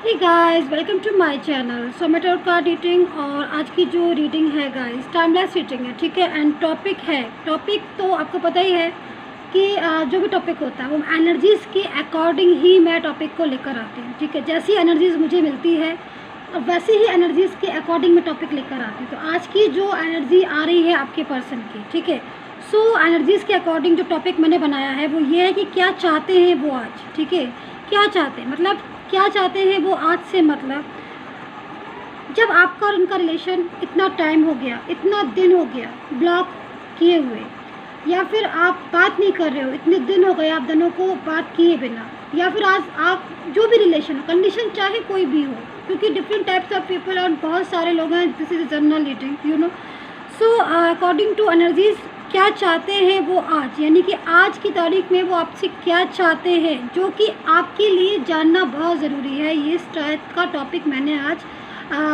Hey guys, welcome to my channel. So मैं tarot card reading और आज की जो रीडिंग है गाइस टाइमलेस रीडिंग है, ठीक है। एंड टॉपिक तो आपको पता ही है कि जो भी टॉपिक होता है वो एनर्जीज़ के अकॉर्डिंग ही मैं टॉपिक को लेकर आती हूँ, ठीक है। जैसी एनर्जीज़ मुझे मिलती है और वैसे ही एनर्जीज़ के अकॉर्डिंग मैं टॉपिक लेकर आती हूँ। तो आज की जो एनर्जी आ रही है आपके पर्सन की, ठीक है। सो एनर्जीज़ के अकॉर्डिंग जो टॉपिक मैंने बनाया है वो ये है कि क्या चाहते हैं वो आज, ठीक है। क्या चाहते हैं मतलब क्या चाहते हैं वो आज से, मतलब जब आपका और उनका रिलेशन इतना टाइम हो गया, इतना दिन हो गया ब्लॉक किए हुए, या फिर आप बात नहीं कर रहे हो, इतने दिन हो गए आप दोनों को बात किए बिना, या फिर आज आप जो भी रिलेशन कंडीशन चाहे कोई भी हो, क्योंकि डिफरेंट टाइप्स ऑफ पीपल और बहुत सारे लोग हैं। This is general reading, you know. So according to energies क्या चाहते हैं वो आज, यानी कि आज की तारीख में वो आपसे क्या चाहते हैं, जो कि आपके लिए जानना बहुत ज़रूरी है। ये इस टाइप का टॉपिक मैंने आज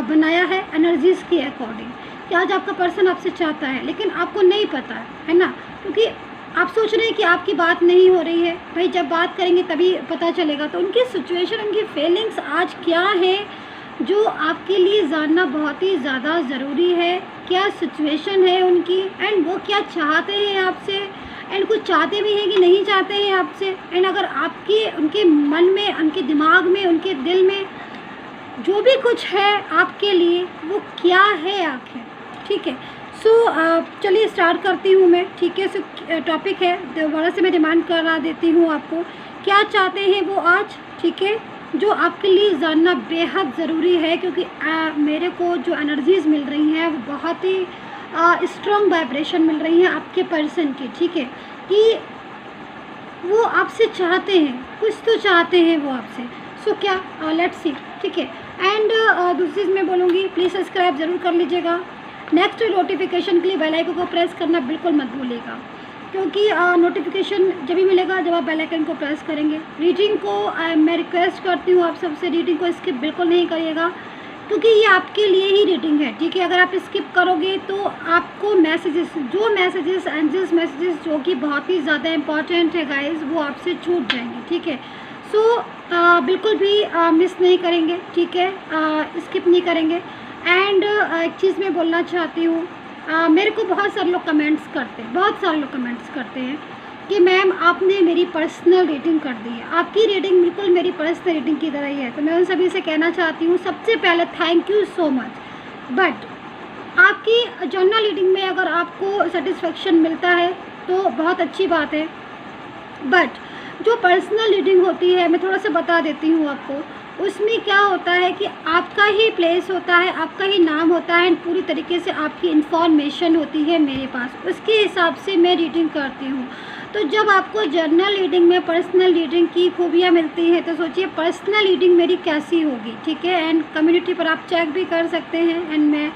बनाया है एनर्जीज़ के अकॉर्डिंग, कि आज आपका पर्सन आपसे चाहता है लेकिन आपको नहीं पता है ना, क्योंकि आप सोच रहे हैं कि आपकी बात नहीं हो रही है। भाई जब बात करेंगे तभी पता चलेगा। तो उनकी सिचुएशन, उनकी फीलिंग्स आज क्या है जो आपके लिए जानना बहुत ही ज़्यादा ज़रूरी है। क्या सिचुएशन है उनकी, एंड वो क्या चाहते हैं आपसे, एंड कुछ चाहते भी हैं कि नहीं चाहते हैं आपसे। एंड अगर आपके उनके मन में, उनके दिमाग में, उनके दिल में जो भी कुछ है आपके लिए वो क्या है आखिर, ठीक है। सो चलिए स्टार्ट करती हूँ मैं, ठीक है। सो टॉपिक है, दोबारा से मैं रिमाइंड करा देती हूँ आपको, क्या चाहते हैं वो आज, ठीक है, जो आपके लिए जानना बेहद ज़रूरी है। क्योंकि मेरे को जो एनर्जीज़ मिल रही हैं वो बहुत ही स्ट्रॉन्ग वाइब्रेशन मिल रही हैं आपके पर्सन की, ठीक है, कि वो आपसे चाहते हैं, कुछ तो चाहते हैं वो आपसे। सो क्या, लेट्स सी, ठीक है। एंड दूसरी चीज़ मैं बोलूँगी, प्लीज़ सब्सक्राइब ज़रूर कर लीजिएगा। नेक्स्ट नोटिफिकेशन के लिए बेल आइकन को प्रेस करना बिल्कुल मत भूलिएगा, क्योंकि नोटिफिकेशन जब भी मिलेगा जब आप बेल आइकन को प्रेस करेंगे। रीडिंग को मैं रिक्वेस्ट करती हूँ आप सबसे, रीडिंग को स्किप बिल्कुल नहीं करिएगा, क्योंकि ये आपके लिए ही रीडिंग है, ठीक है। अगर आप स्किप करोगे तो आपको मैसेजेस एंजल्स मैसेजेस जो कि बहुत ही ज़्यादा इंपॉर्टेंट है गाइस, वो आपसे छूट जाएंगे, ठीक है। सो बिल्कुल भी मिस नहीं करेंगे, ठीक है, स्किप नहीं करेंगे। एंड एक चीज़ मैं बोलना चाहती हूँ, मेरे को बहुत सारे लोग कमेंट्स करते हैं कि मैम आपने मेरी पर्सनल रीडिंग कर दी है। आपकी रीडिंग बिल्कुल मेरी पर्सनल रीडिंग की तरह ही है। तो मैं उन सभी से कहना चाहती हूँ, सबसे पहले thank you so much. But आपकी जनरल रीडिंग में अगर आपको सेटिस्फेक्शन मिलता है तो बहुत अच्छी बात है, बट जो पर्सनल रीडिंग होती है, मैं थोड़ा सा बता देती हूँ आपको, उसमें क्या होता है कि आपका ही प्लेस होता है, आपका ही नाम होता है, पूरी तरीके से आपकी इन्फॉर्मेशन होती है मेरे पास, उसके हिसाब से मैं रीडिंग करती हूँ। तो जब आपको जर्नल रीडिंग में पर्सनल रीडिंग की खूबियाँ मिलती हैं तो सोचिए पर्सनल रीडिंग मेरी कैसी होगी, ठीक है। एंड कम्युनिटी पर आप चेक भी कर सकते हैं। एंड मैं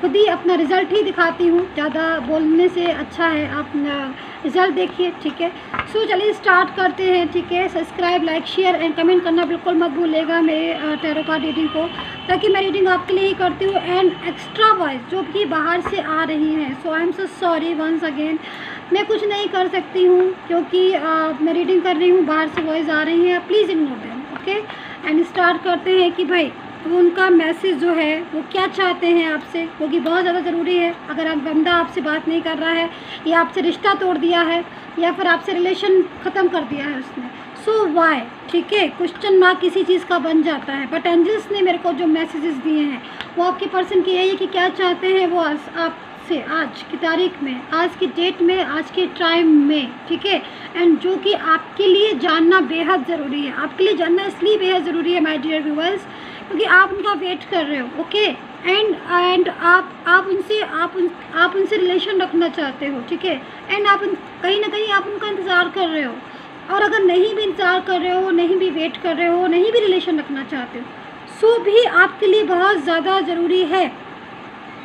खुद ही अपना रिज़ल्ट ही दिखाती हूँ, ज़्यादा बोलने से अच्छा है आप रिज़ल्ट देखिए, ठीक है। सो चलिए स्टार्ट करते हैं, ठीक है। Subscribe, like, share and comment करना बिल्कुल मत भूलिएगा मेरे टैरो कार्ड रीडिंग को, ताकि मैं रीडिंग आपके लिए ही करती हूँ। एंड एक्स्ट्रा वॉइस जो कि बाहर से आ रही हैं, so I am so sorry once again, मैं कुछ नहीं कर सकती हूँ क्योंकि मैं रीडिंग कर रही हूँ, बाहर से वॉइस आ रही है, please ignore them, okay. And start करते हैं कि भाई वो उनका मैसेज जो है वो क्या चाहते हैं आपसे, क्योंकि बहुत ज़्यादा ज़रूरी है। अगर आप बंदा आपसे बात नहीं कर रहा है, या आपसे रिश्ता तोड़ दिया है, या फिर आपसे रिलेशन ख़त्म कर दिया है उसने, सो वाई, ठीक है, क्वेश्चन मार्क किसी चीज़ का बन जाता है। बट एंजल्स ने मेरे को जो मैसेजेस दिए हैं वो आपके पर्सन की यही है कि क्या चाहते हैं वो आपसे आज की तारीख में, आज की डेट में, आज के टाइम में, ठीक है। एंड जो कि आपके लिए जानना बेहद ज़रूरी है, आपके लिए जानना इसलिए बेहद ज़रूरी है माय डियर व्यूअर्स, क्योंकि आप उनका वेट कर रहे हो, ओके। एंड आप उनसे रिलेशन रखना चाहते हो, ठीक है। एंड आप कहीं ना कहीं आप उनका इंतज़ार कर रहे हो, और अगर नहीं भी इंतज़ार कर रहे हो, नहीं भी वेट कर रहे हो, नहीं भी रिलेशन रखना चाहते हो, सो भी आपके लिए बहुत ज़्यादा ज़रूरी है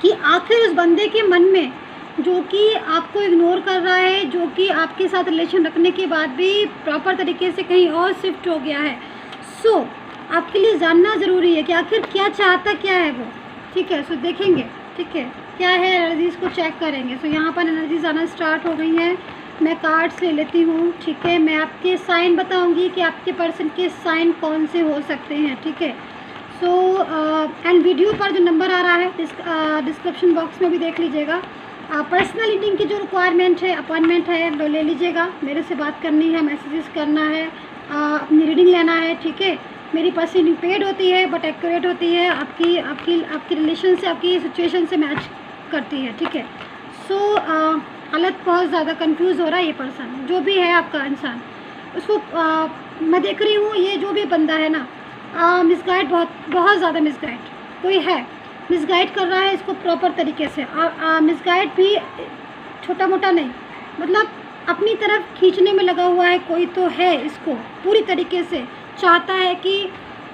कि आखिर उस बंदे के मन में जो कि आपको इग्नोर कर रहा है, जो कि आपके साथ रिलेशन रखने के बाद भी प्रॉपर तरीके से कहीं और शिफ्ट हो गया है, सो आपके लिए जानना ज़रूरी है कि आखिर क्या चाहता क्या है वो, ठीक है। सो देखेंगे, ठीक है, क्या है एनर्जीज़ को चेक करेंगे। सो यहाँ पर एनर्जीज आना स्टार्ट हो गई हैं। मैं कार्ड्स ले लेती हूँ, ठीक है। मैं आपके साइन बताऊँगी कि आपके पर्सन के साइन कौन से हो सकते हैं, ठीक है। सो एंड वीडियो पर जो नंबर आ रहा है डिस्क्रिप्शन बॉक्स में भी देख लीजिएगा। पर्सनल रीडिंग की जो रिक्वायरमेंट है, अपॉइंटमेंट है, वो ले लीजिएगा। मेरे से बात करनी है, मैसेजेस करना है, अपनी रीडिंग लेना है, ठीक है। मेरी पर्सनल रीडिंग पेड होती है बट एक्यूरेट होती है, आपकी रिलेशन से, आपकी सिचुएशन से मैच करती है, ठीक है। सो हालत बहुत ज़्यादा कंफ्यूज हो रहा है ये पर्सन, जो भी है आपका इंसान, उसको मैं देख रही हूँ ये जो भी बंदा है ना, मिसगाइड, बहुत ज़्यादा मिसगाइड कोई है, मिसगाइड कर रहा है इसको प्रॉपर तरीके से। मिसगाइड भी छोटा मोटा नहीं, मतलब अपनी तरफ खींचने में लगा हुआ है कोई तो है, इसको पूरी तरीके से चाहता है कि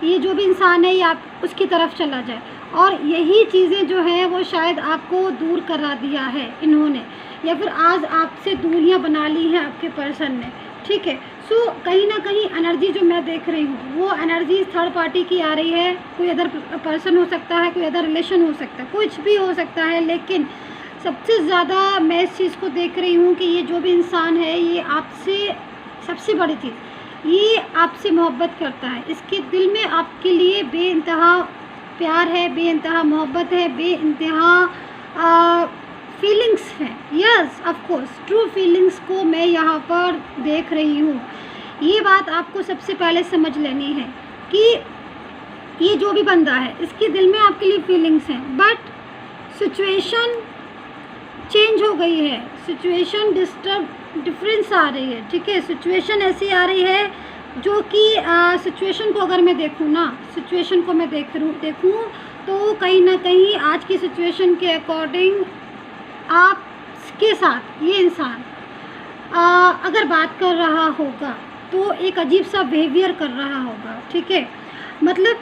ये जो भी इंसान है ये आप उसकी तरफ चला जाए, और यही चीज़ें जो है वो शायद आपको दूर करा दिया है इन्होंने, या फिर आज आपसे दूरियां बना ली हैं आपके पर्सन ने, ठीक है। सो कहीं ना कहीं एनर्जी जो मैं देख रही हूँ वो एनर्जी थर्ड पार्टी की आ रही है। कोई अदर पर्सन हो सकता है, कोई अदर रिलेशन हो सकता है, कुछ भी हो सकता है, लेकिन सबसे ज़्यादा मैं इस चीज़ को देख रही हूँ कि ये जो भी इंसान है ये आपसे, सबसे बड़ी चीज़, ये आपसे मोहब्बत करता है। इसके दिल में आपके लिए बेइंतहा प्यार है, बेइंतहा मोहब्बत है, बेइंतहा फीलिंग्स हैं। Yes, of course true feelings को मैं यहाँ पर देख रही हूँ। ये बात आपको सबसे पहले समझ लेनी है कि ये जो भी बंदा है इसके दिल में आपके लिए फीलिंग्स हैं, बट सिचुएशन चेंज हो गई है, सिचुएशन डिफरेंस आ रही है, ठीक है। सिचुएशन ऐसी आ रही है जो कि सिचुएशन को अगर मैं देखूँ ना, सिचुएशन को मैं देखूँ तो कहीं ना कहीं आज की सिचुएशन के अकॉर्डिंग आपके साथ ये इंसान अगर बात कर रहा होगा तो एक अजीब सा बिहेवियर कर रहा होगा, ठीक है। मतलब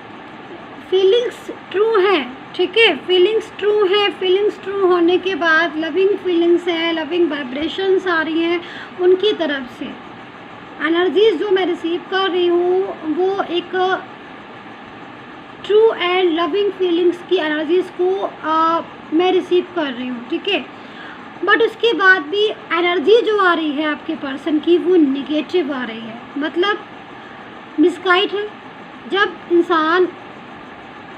फीलिंग्स ट्रू हैं, ठीक है, फीलिंग्स ट्रू हैं। फीलिंग्स ट्रू होने के बाद लविंग फीलिंग्स हैं, लविंग वाइब्रेशंस आ रही हैं उनकी तरफ से। एनर्जीज जो मैं रिसीव कर रही हूँ वो एक ट्रू एंड लविंग फीलिंग्स की एनर्जीज़ को मैं रिसीव कर रही हूँ, ठीक है। बट उसके बाद भी एनर्जी जो आ रही है आपके पर्सन की वो निगेटिव आ रही है, मतलब मिसगाइड है। जब इंसान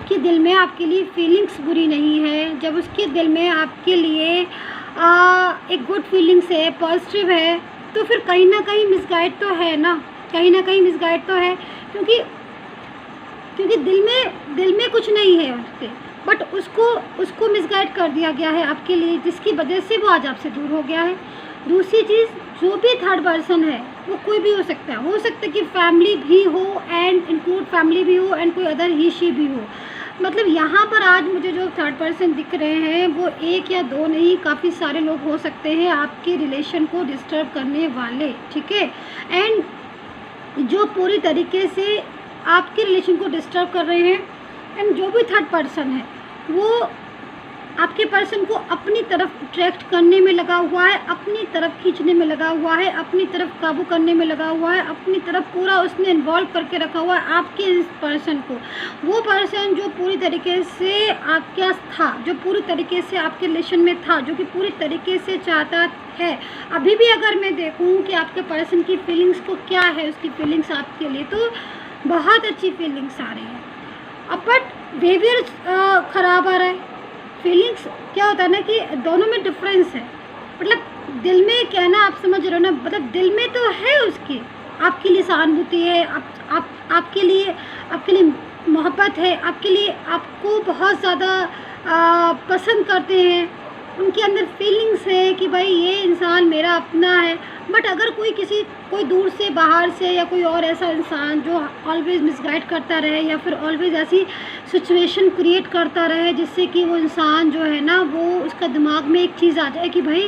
के दिल में आपके लिए फीलिंग्स बुरी नहीं है, जब उसके दिल में आपके लिए एक गुड फीलिंग्स है, पॉजिटिव है, तो फिर कहीं ना कहीं मिसगाइड तो है ना, कहीं ना कहीं मिसगाइड तो है, क्योंकि दिल में कुछ नहीं है उसके, बट उसको मिसगाइड कर दिया गया है आपके लिए, जिसकी वजह से वो आज आपसे दूर हो गया है। दूसरी चीज़, जो भी थर्ड पर्सन है वो कोई भी हो सकता है कि फैमिली भी हो एंड इंक्लूड फैमिली भी हो एंड कोई अदर ही शी भी हो। मतलब यहाँ पर आज मुझे जो थर्ड पर्सन दिख रहे हैं वो एक या दो नहीं, काफ़ी सारे लोग हो सकते हैं आपके रिलेशन को डिस्टर्ब करने वाले, ठीक है। एंड जो पूरी तरीके से आपके रिलेशन को डिस्टर्ब कर रहे हैं, एंड जो भी थर्ड पर्सन है वो आपके पर्सन को अपनी तरफ अट्रैक्ट करने में लगा हुआ है, अपनी तरफ खींचने में लगा हुआ है, अपनी तरफ काबू करने में लगा हुआ है, अपनी तरफ पूरा उसने इन्वॉल्व करके रखा हुआ है आपके इस पर्सन को। वो पर्सन जो पूरी तरीके से आपके था, जो पूरी तरीके से आपके रिलेशन में था, जो कि पूरी तरीके से चाहता है। अभी भी अगर मैं देखूँ कि आपके पर्सन की फीलिंग्स को क्या है, उसकी फीलिंग्स आपके लिए तो बहुत अच्छी फीलिंग्स आ रही है। अब बट बिहेवियर ख़राब आ रहा है। फीलिंग्स क्या होता है ना कि दोनों में डिफरेंस है, मतलब दिल में क्या है ना, आप समझ रहे हो ना, मतलब दिल में तो है उसकी आपके लिए सहानुभूति है, आपके लिए मोहब्बत है, आपके लिए आपको बहुत ज़्यादा पसंद करते हैं, उनके अंदर फीलिंग्स है कि भाई ये इंसान मेरा अपना है। बट अगर कोई दूर से, बाहर से, या कोई और ऐसा इंसान जो ऑलवेज़ मिसगाइड करता रहे या फिर ऑलवेज़ ऐसी सिचुएशन क्रिएट करता रहे जिससे कि वो इंसान जो है ना, वो उसका दिमाग में एक चीज़ आ जाए कि भाई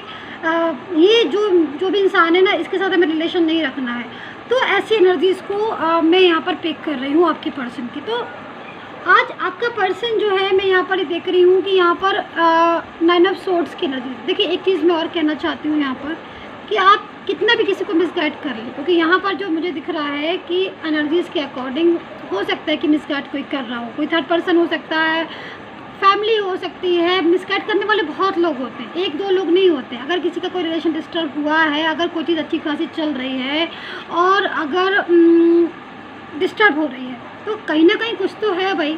ये जो भी इंसान है ना, इसके साथ हमें रिलेशन नहीं रखना है, तो ऐसी एनर्जीज़ को मैं यहाँ पर पिक कर रही हूँ आपके पर्सन की। तो आज आपका पर्सन जो है, मैं यहाँ पर देख रही हूँ कि यहाँ पर 9 ऑफ सोर्ड्स की एनर्जी। देखिए एक चीज़ मैं और कहना चाहती हूँ यहाँ पर कि आप कितना भी किसी को मिसगाइड कर लें, क्योंकि यहाँ पर जो मुझे दिख रहा है कि एनर्जीज़ के अकॉर्डिंग हो सकता है कि मिसगाइड कोई कर रहा हो, कोई थर्ड पर्सन हो सकता है, फैमिली हो सकती है। मिसगाइड करने वाले बहुत लोग होते हैं, एक दो लोग नहीं होते। अगर किसी का कोई रिलेशन डिस्टर्ब हुआ है, अगर कोई चीज़ अच्छी खासी चल रही है और अगर डिस्टर्ब हो रही है, तो कहीं ना कहीं कुछ तो है भाई।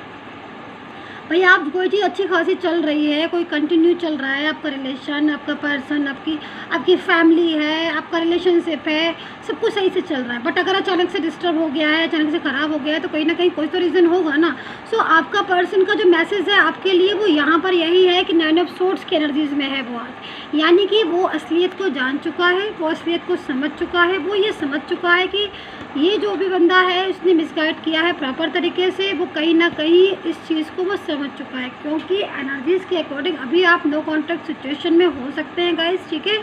आप कोई चीज़ अच्छी खासी चल रही है, कोई कंटिन्यू चल रहा है, आपका रिलेशन, आपका पर्सन, आपकी फैमिली है, आपका रिलेशनशिप है, सब कुछ सही से चल रहा है, बट अगर अचानक से डिस्टर्ब हो गया है, अचानक से ख़राब हो गया है, तो कहीं ना कहीं कोई तो रीज़न होगा ना। सो आपका पर्सन का जो मैसेज है आपके लिए वो यहाँ पर यही है कि 9 ऑफ सोर्ड्स की एनर्जीज़ में है वो आज, यानी कि वो असलियत को जान चुका है, वो असलियत को समझ चुका है, वो ये समझ चुका है कि ये जो भी बंदा है उसने मिसगाइड किया है प्रॉपर तरीके से, वो कहीं ना कहीं इस चीज़ को वो समझ चुका है। क्योंकि एनर्जीज़ के अकॉर्डिंग अभी आप नो कॉन्टैक्ट सिचुएशन में हो सकते हैं गाइस, ठीक है।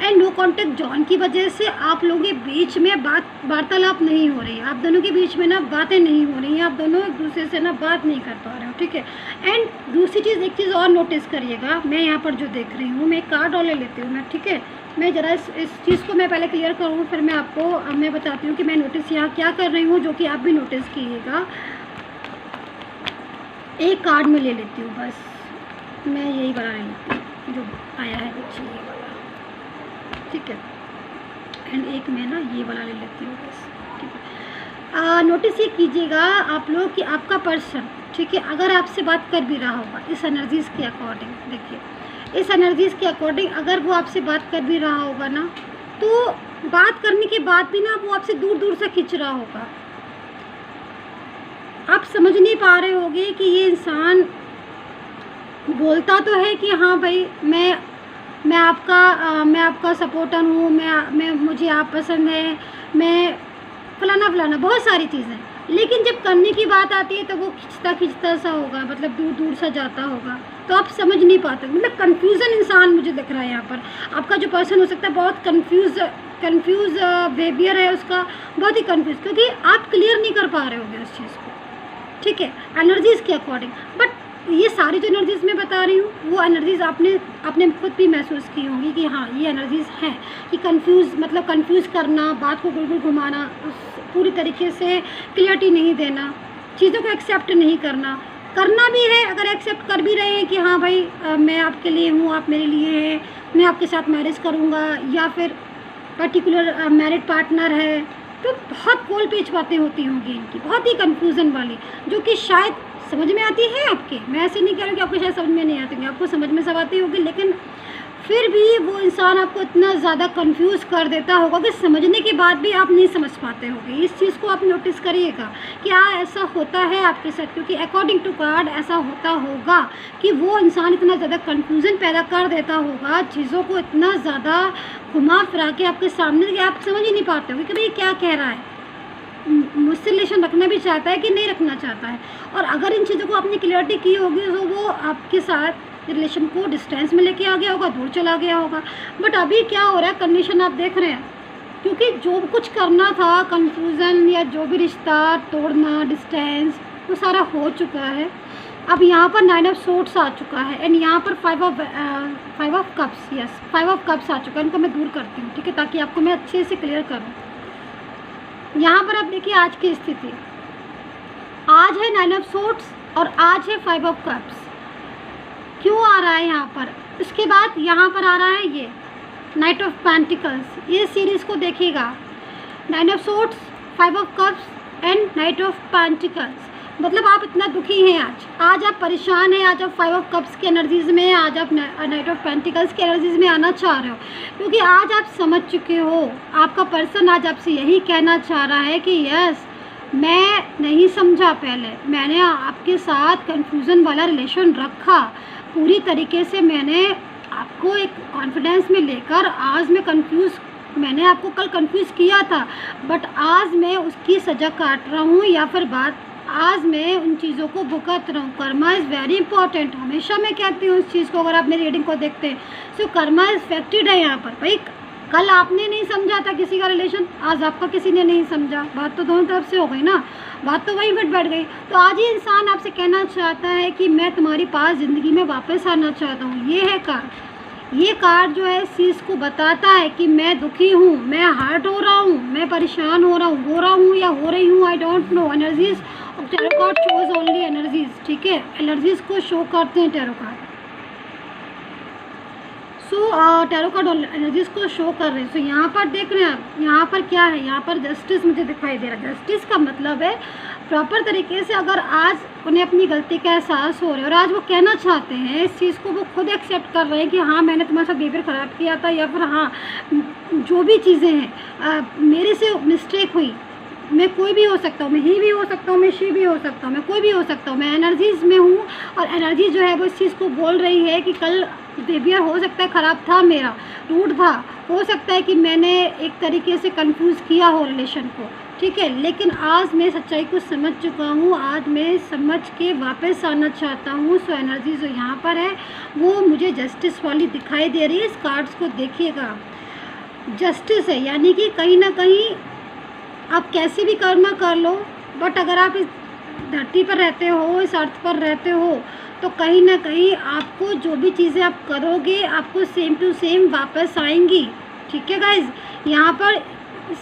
एंड नो कॉन्टैक्ट जॉन की वजह से आप लोगों के बीच में वार्तालाप नहीं हो रही है, आप दोनों के बीच में ना बातें नहीं हो रही हैं, आप दोनों एक दूसरे से ना बात नहीं कर पा रहे हो, ठीक है। एंड दूसरी चीज़, एक चीज़ और नोटिस करिएगा, मैं यहाँ पर जो देख रही हूँ, मैं एक कार्ड और ले लेती हूँ मैं, ठीक है। मैं ज़रा इस चीज़ को मैं पहले क्लियर करूँ, फिर मैं आपको मैं बताती हूँ कि मैं नोटिस यहाँ क्या कर रही हूँ, जो कि आप भी नोटिस कीजिएगा। एक कार्ड में ले लेती हूँ बस, मैं यही वाला ले लेती हूँ जो आया है बच्ची, ये वाला, ठीक है। एंड एक मैं ना ये वाला ले लेती हूँ बस, ठीक है। नोटिस ये कीजिएगा आप लोग कि आपका पर्सन, ठीक है, अगर आपसे बात कर भी रहा होगा इस एनर्जीज़ के अकॉर्डिंग, देखिए इस एनर्जीज़ के अकॉर्डिंग अगर वो आपसे बात कर भी रहा होगा ना, तो बात करने के बाद भी ना वो आपसे दूर दूर से खींच रहा होगा। आप समझ नहीं पा रहे होगे कि ये इंसान बोलता तो है कि हाँ भाई मैं आपका सपोर्टर हूँ, मुझे आप पसंद है, मैं फलाना बहुत सारी चीज़ें, लेकिन जब करने की बात आती है तो वो खिंचता सा होगा, मतलब दूर दूर सा जाता होगा, तो आप समझ नहीं पाते। मतलब कंफ्यूजन इंसान मुझे दिख रहा है यहाँ पर। आपका जो पर्सन हो सकता है बहुत कंफ्यूज बिहेवियर है उसका, बहुत ही कंफ्यूज, क्योंकि आप क्लियर नहीं कर पा रहे होगे उस चीज़ को, ठीक है, एनर्जीज़ के अकॉर्डिंग। बट ये सारी जो एनर्जीज़ मैं बता रही हूँ वो एनर्जीज़ आपने खुद भी महसूस की होंगी कि हाँ ये एनर्जीज़ हैं कि कंफ्यूज करना, बात को गोल गोल घुमाना, पूरी तरीके से क्लियरिटी नहीं देना, चीज़ों को एक्सेप्ट नहीं करना भी है। अगर एक्सेप्ट कर भी रहे हैं कि हाँ भाई मैं आपके लिए हूँ, आप मेरे लिए हैं, मैं आपके साथ मैरिज करूँगा, या फिर पर्टिकुलर मैरिड पार्टनर है, तो बहुत गोल पेच बातें होती होंगी इनकी, बहुत ही कंफ्यूजन वाली, जो कि शायद समझ में आती है आपके। मैं ऐसे नहीं कह रही कि आपको शायद समझ में नहीं आती होंगी, आपको समझ में सब आती होगी, लेकिन फिर भी वो इंसान आपको इतना ज़्यादा कंफ्यूज कर देता होगा कि समझने के बाद भी आप नहीं समझ पाते होगे। इस चीज़ को आप नोटिस करिएगा, क्या ऐसा होता है आपके साथ, क्योंकि अकॉर्डिंग टू कार्ड ऐसा होता होगा कि वो इंसान इतना ज़्यादा कंफ्यूजन पैदा कर देता होगा, चीज़ों को इतना ज़्यादा घुमा फिरा के आपके सामने कि आप समझ ही नहीं पाते होगे कि भाई क्या कह रहा है, मुझसे रिलेशन रखना भी चाहता है कि नहीं रखना चाहता है। और अगर इन चीज़ों को आपने क्लियरिटी की होगी तो वो आपके साथ रिलेशन को डिस्टेंस में लेके आ गया होगा, दूर चला गया होगा। बट अभी क्या हो रहा है, कंडीशन आप देख रहे हैं, क्योंकि जो कुछ करना था, कंफ्यूजन या जो भी रिश्ता तोड़ना, डिस्टेंस, वो सारा हो चुका है। अब यहाँ पर 9 ऑफ सोर्ड्स आ चुका है, एंड यहाँ पर 5 of cups, yes 5 of cups आ चुका है। इनको मैं दूर करती हूँ, ठीक है, ताकि आपको मैं अच्छे से क्लियर करूँ। यहाँ पर आप देखिए आज की स्थिति, आज है 9 ऑफ सोर्ड्स और आज है 5 ऑफ कप्स। क्यों आ रहा है यहाँ पर? इसके बाद यहाँ पर आ रहा है ये नाइट ऑफ पेंटिकल्स। ये सीरीज़ को देखिएगा, 9 of swords, 5 of cups and night of pentacles. मतलब आप इतना दुखी हैं आज आप परेशान हैं, आज आप 5 ऑफ कप्स की एनर्जीज़ में हैं, आज आप नाइट ऑफ पेंटिकल्स की एनर्जीज़ में आना चाह रहे हो, क्योंकि आज आप समझ चुके हो। आपका पर्सन आज आपसे यही कहना चाह रहा है कि यस, मैं नहीं समझा पहले, मैंने आपके साथ कंफ्यूजन वाला रिलेशन रखा, पूरी तरीके से मैंने आपको एक कॉन्फिडेंस में लेकर आज मैंने आपको कल कंफ्यूज किया था, बट आज मैं उसकी सज़ा काट रहा हूँ, या फिर आज मैं उन चीज़ों को भुगत रहा हूँ। कर्मा इज़ वेरी इंपॉर्टेंट, हमेशा मैं कहती हूँ इस चीज़ को, अगर आप मेरी रीडिंग को देखते हैं। सो कर्मा इफेक्टेड है यहाँ पर। भाई कल आपने नहीं समझा था किसी का रिलेशन, आज आपका किसी ने नहीं समझा, बात तो दोनों तरफ से हो गई ना, बात तो वहीं बैठ गई। तो आज ये इंसान आपसे कहना चाहता है कि मैं तुम्हारे पास ज़िंदगी में वापस आना चाहता हूँ। ये है कार्ड, ये कार्ड जो है इस चीज़ को बताता है कि मैं दुखी हूँ, मैं हर्ट हो रहा हूँ, मैं परेशान हो रहा हूँ या हो रही हूँ, I don't know. Energies tarot card shows only energies, ठीक है, एनर्जीज को शो करते हैं टैरो कार्ड। सो टैरो कार्ड एनर्जीज को शो कर रहे हैं। सो यहाँ पर देख रहे हैं आप, यहाँ पर क्या है, यहाँ पर जस्टिस मुझे दिखाई दे रहा है। जस्टिस का मतलब है प्रॉपर तरीके से अगर आज उन्हें अपनी गलती का एहसास हो रहा है और आज वो कहना चाहते हैं इस चीज़ को, वो खुद एक्सेप्ट कर रहे हैं कि हाँ मैंने तुम्हारे साथ बिहेवियर ख़राब किया था, या फिर हाँ जो भी चीज़ें हैं मेरे से मिस्टेक हुई, मैं कोई भी हो सकता हूँ, मैं ही भी हो सकता हूँ, मैं शी भी हो सकता हूँ, मैं कोई भी हो सकता हूँ, मैं एनर्जीज़ में हूँ। और एनर्जी जो है वो इस चीज़ को बोल रही है कि कल बिहेवियर हो सकता है ख़राब था, मेरा रूड था, हो सकता है कि मैंने एक तरीके से कंफ्यूज किया हो रिलेशन को, ठीक है, लेकिन आज मैं सच्चाई को समझ चुका हूँ, आज मैं समझ के वापस आना चाहता हूँ। सो एनर्जी जो यहाँ पर है वो मुझे जस्टिस वाली दिखाई दे रही है। इस कार्ड्स को देखिएगा, जस्टिस है, यानी कि कहीं ना कहीं आप कैसे भी कर्म कर लो, बट अगर आप इस धरती पर रहते हो, इस अर्थ पर रहते हो, तो कहीं ना कहीं आपको जो भी चीज़ें आप करोगे आपको सेम टू सेम वापस आएंगी, ठीक है गाइज। यहाँ पर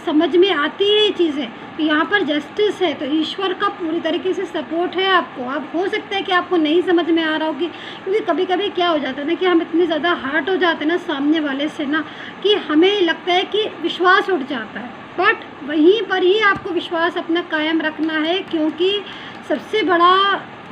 समझ में आती है ये चीज़ें, तो यहाँ पर जस्टिस है, तो ईश्वर का पूरी तरीके से सपोर्ट है आपको। अब हो सकता है कि आपको नहीं समझ में आ रहा होगी, क्योंकि कभी कभी क्या हो जाता है ना कि हम इतने ज़्यादा हर्ट हो जाते हैं ना सामने वाले से ना, कि हमें लगता है कि विश्वास उठ जाता है, बट वहीं पर ही आपको विश्वास अपना कायम रखना है, क्योंकि सबसे बड़ा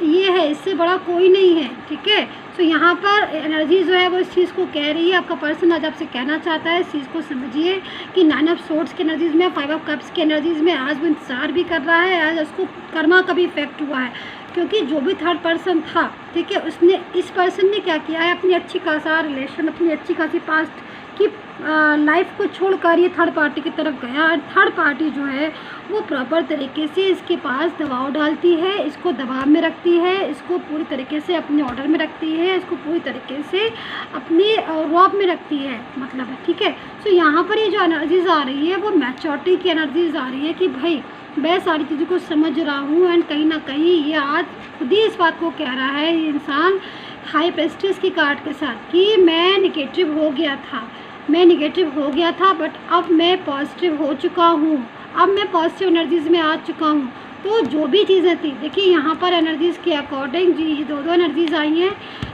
ये है, इससे बड़ा कोई नहीं है, ठीक है। तो यहाँ पर एनर्जी जो है वो इस चीज़ को कह रही है, आपका पर्सन आज आपसे कहना चाहता है, इस चीज़ को समझिए कि 9 ऑफ सोर्ड्स की एनर्जीज़ में, 5 ऑफ कप्स की एनर्जीज़ में आज वो इंतजार भी कर रहा है, आज उसको कर्मा का भी इफेक्ट हुआ है, क्योंकि जो भी थर्ड पर्सन था, ठीक है, उसने, इस पर्सन ने क्या किया है, अपनी अच्छी खासा रिलेशन, अपनी अच्छी खासी पास्ट की लाइफ को छोड़कर ये थर्ड पार्टी की तरफ गया। और थर्ड पार्टी जो है वो प्रॉपर तरीके से इसके पास दबाव डालती है, इसको दबाव में रखती है, इसको पूरी तरीके से अपने ऑर्डर में रखती है, इसको पूरी तरीके से अपने रॉब में रखती है, मतलब है, ठीक है। सो यहाँ पर ये जो एनर्जीज आ रही है वो मैच्योरिटी की एनर्जीज आ रही है कि भाई मैं सारी चीज़ों को समझ रहा हूँ, एंड कहीं ना कहीं ये आज खुद ही इस बात को कह रहा है ये इंसान हाई प्रेस्टिज की कार्ड के साथ कि मैं निगेटिव हो गया था, मैं निगेटिव हो गया था, बट अब मैं पॉजिटिव हो चुका हूँ, अब मैं पॉजिटिव एनर्जीज़ में आ चुका हूँ। तो जो भी चीज़ें थी, देखिए यहाँ पर एनर्जीज़ के अकॉर्डिंग जी ये दो एनर्जीज़ आई हैं,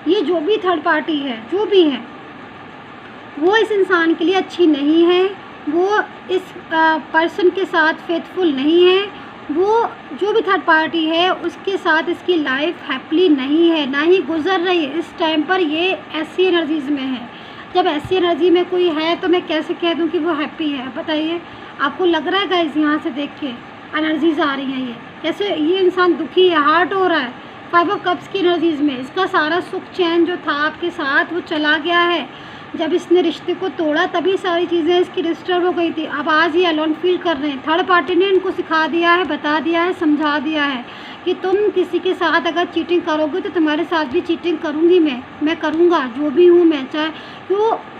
ये जो भी थर्ड पार्टी है, जो भी है, वो इस इंसान के लिए अच्छी नहीं है, वो इस पर्सन के साथ फेथफुल नहीं है, वो जो भी थर्ड पार्टी है उसके साथ इसकी लाइफ हैप्पीली नहीं है, ना ही गुजर रही है। इस टाइम पर ये ऐसी एनर्जीज़ में है। जब ऐसी एनर्जी में कोई है तो मैं कैसे कह दूं कि वो हैप्पी है, बताइए। आपको लग रहा है गाइस, यहाँ से देख के एनर्जीज आ रही हैं, ये कैसे ये इंसान दुखी है, हार्ट हो रहा है। 5 ऑफ कप्स की एनर्जीज में इसका सारा सुख चैन जो था आपके साथ वो चला गया है। जब इसने रिश्ते को तोड़ा तभी सारी चीज़ें इसकी डिस्टर्ब हो गई थी। अब आज ये अलोन फील कर रहे हैं। थर्ड पार्टी ने इनको सिखा दिया है, बता दिया है, समझा दिया है कि तुम किसी के साथ अगर चीटिंग करोगे तो तुम्हारे साथ भी चीटिंग करूँगी मैं करूँगा, जो भी हूँ मैं, चाहे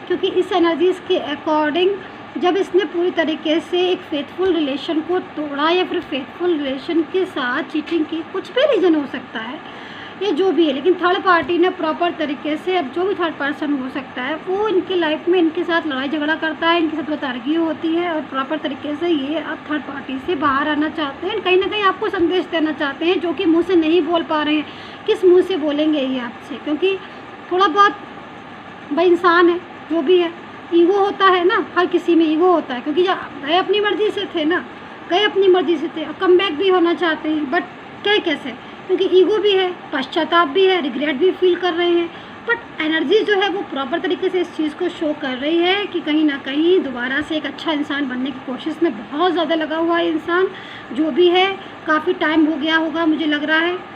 क्योंकि इस एनर्जीज़ के अकॉर्डिंग जब इसने पूरी तरीके से एक फेथफुल रिलेशन को तोड़ा या फिर फेथफुल रिलेशन के साथ चीटिंग की, कुछ भी रीज़न हो सकता है ये जो भी है, लेकिन थर्ड पार्टी ने प्रॉपर तरीके से, अब जो भी थर्ड पर्सन हो सकता है वो इनकी लाइफ में इनके साथ लड़ाई झगड़ा करता है, इनके साथ बतारगी होती है, और प्रॉपर तरीके से ये अब थर्ड पार्टी से बाहर आना चाहते हैं, कहीं ना कहीं आपको संदेश देना चाहते हैं, जो कि मुँह से नहीं बोल पा रहे हैं। किस मुँह से बोलेंगे ये आपसे, क्योंकि थोड़ा बहुत भाई इंसान है, जो भी है, ईगो होता है ना, हर किसी में ईगो होता है, क्योंकि गए अपनी मर्ज़ी से थे ना, गए अपनी मर्ज़ी से थे, कम बैक भी होना चाहते हैं, बट क्या कैसे, क्योंकि ईगो भी है, पश्चाताप भी है, रिग्रेट भी फील कर रहे हैं, बट एनर्जी जो है वो प्रॉपर तरीके से इस चीज़ को शो कर रही है कि कहीं ना कहीं दोबारा से एक अच्छा इंसान बनने की कोशिश में बहुत ज़्यादा लगा हुआ है इंसान, जो भी है। काफ़ी टाइम हो गया होगा, मुझे लग रहा है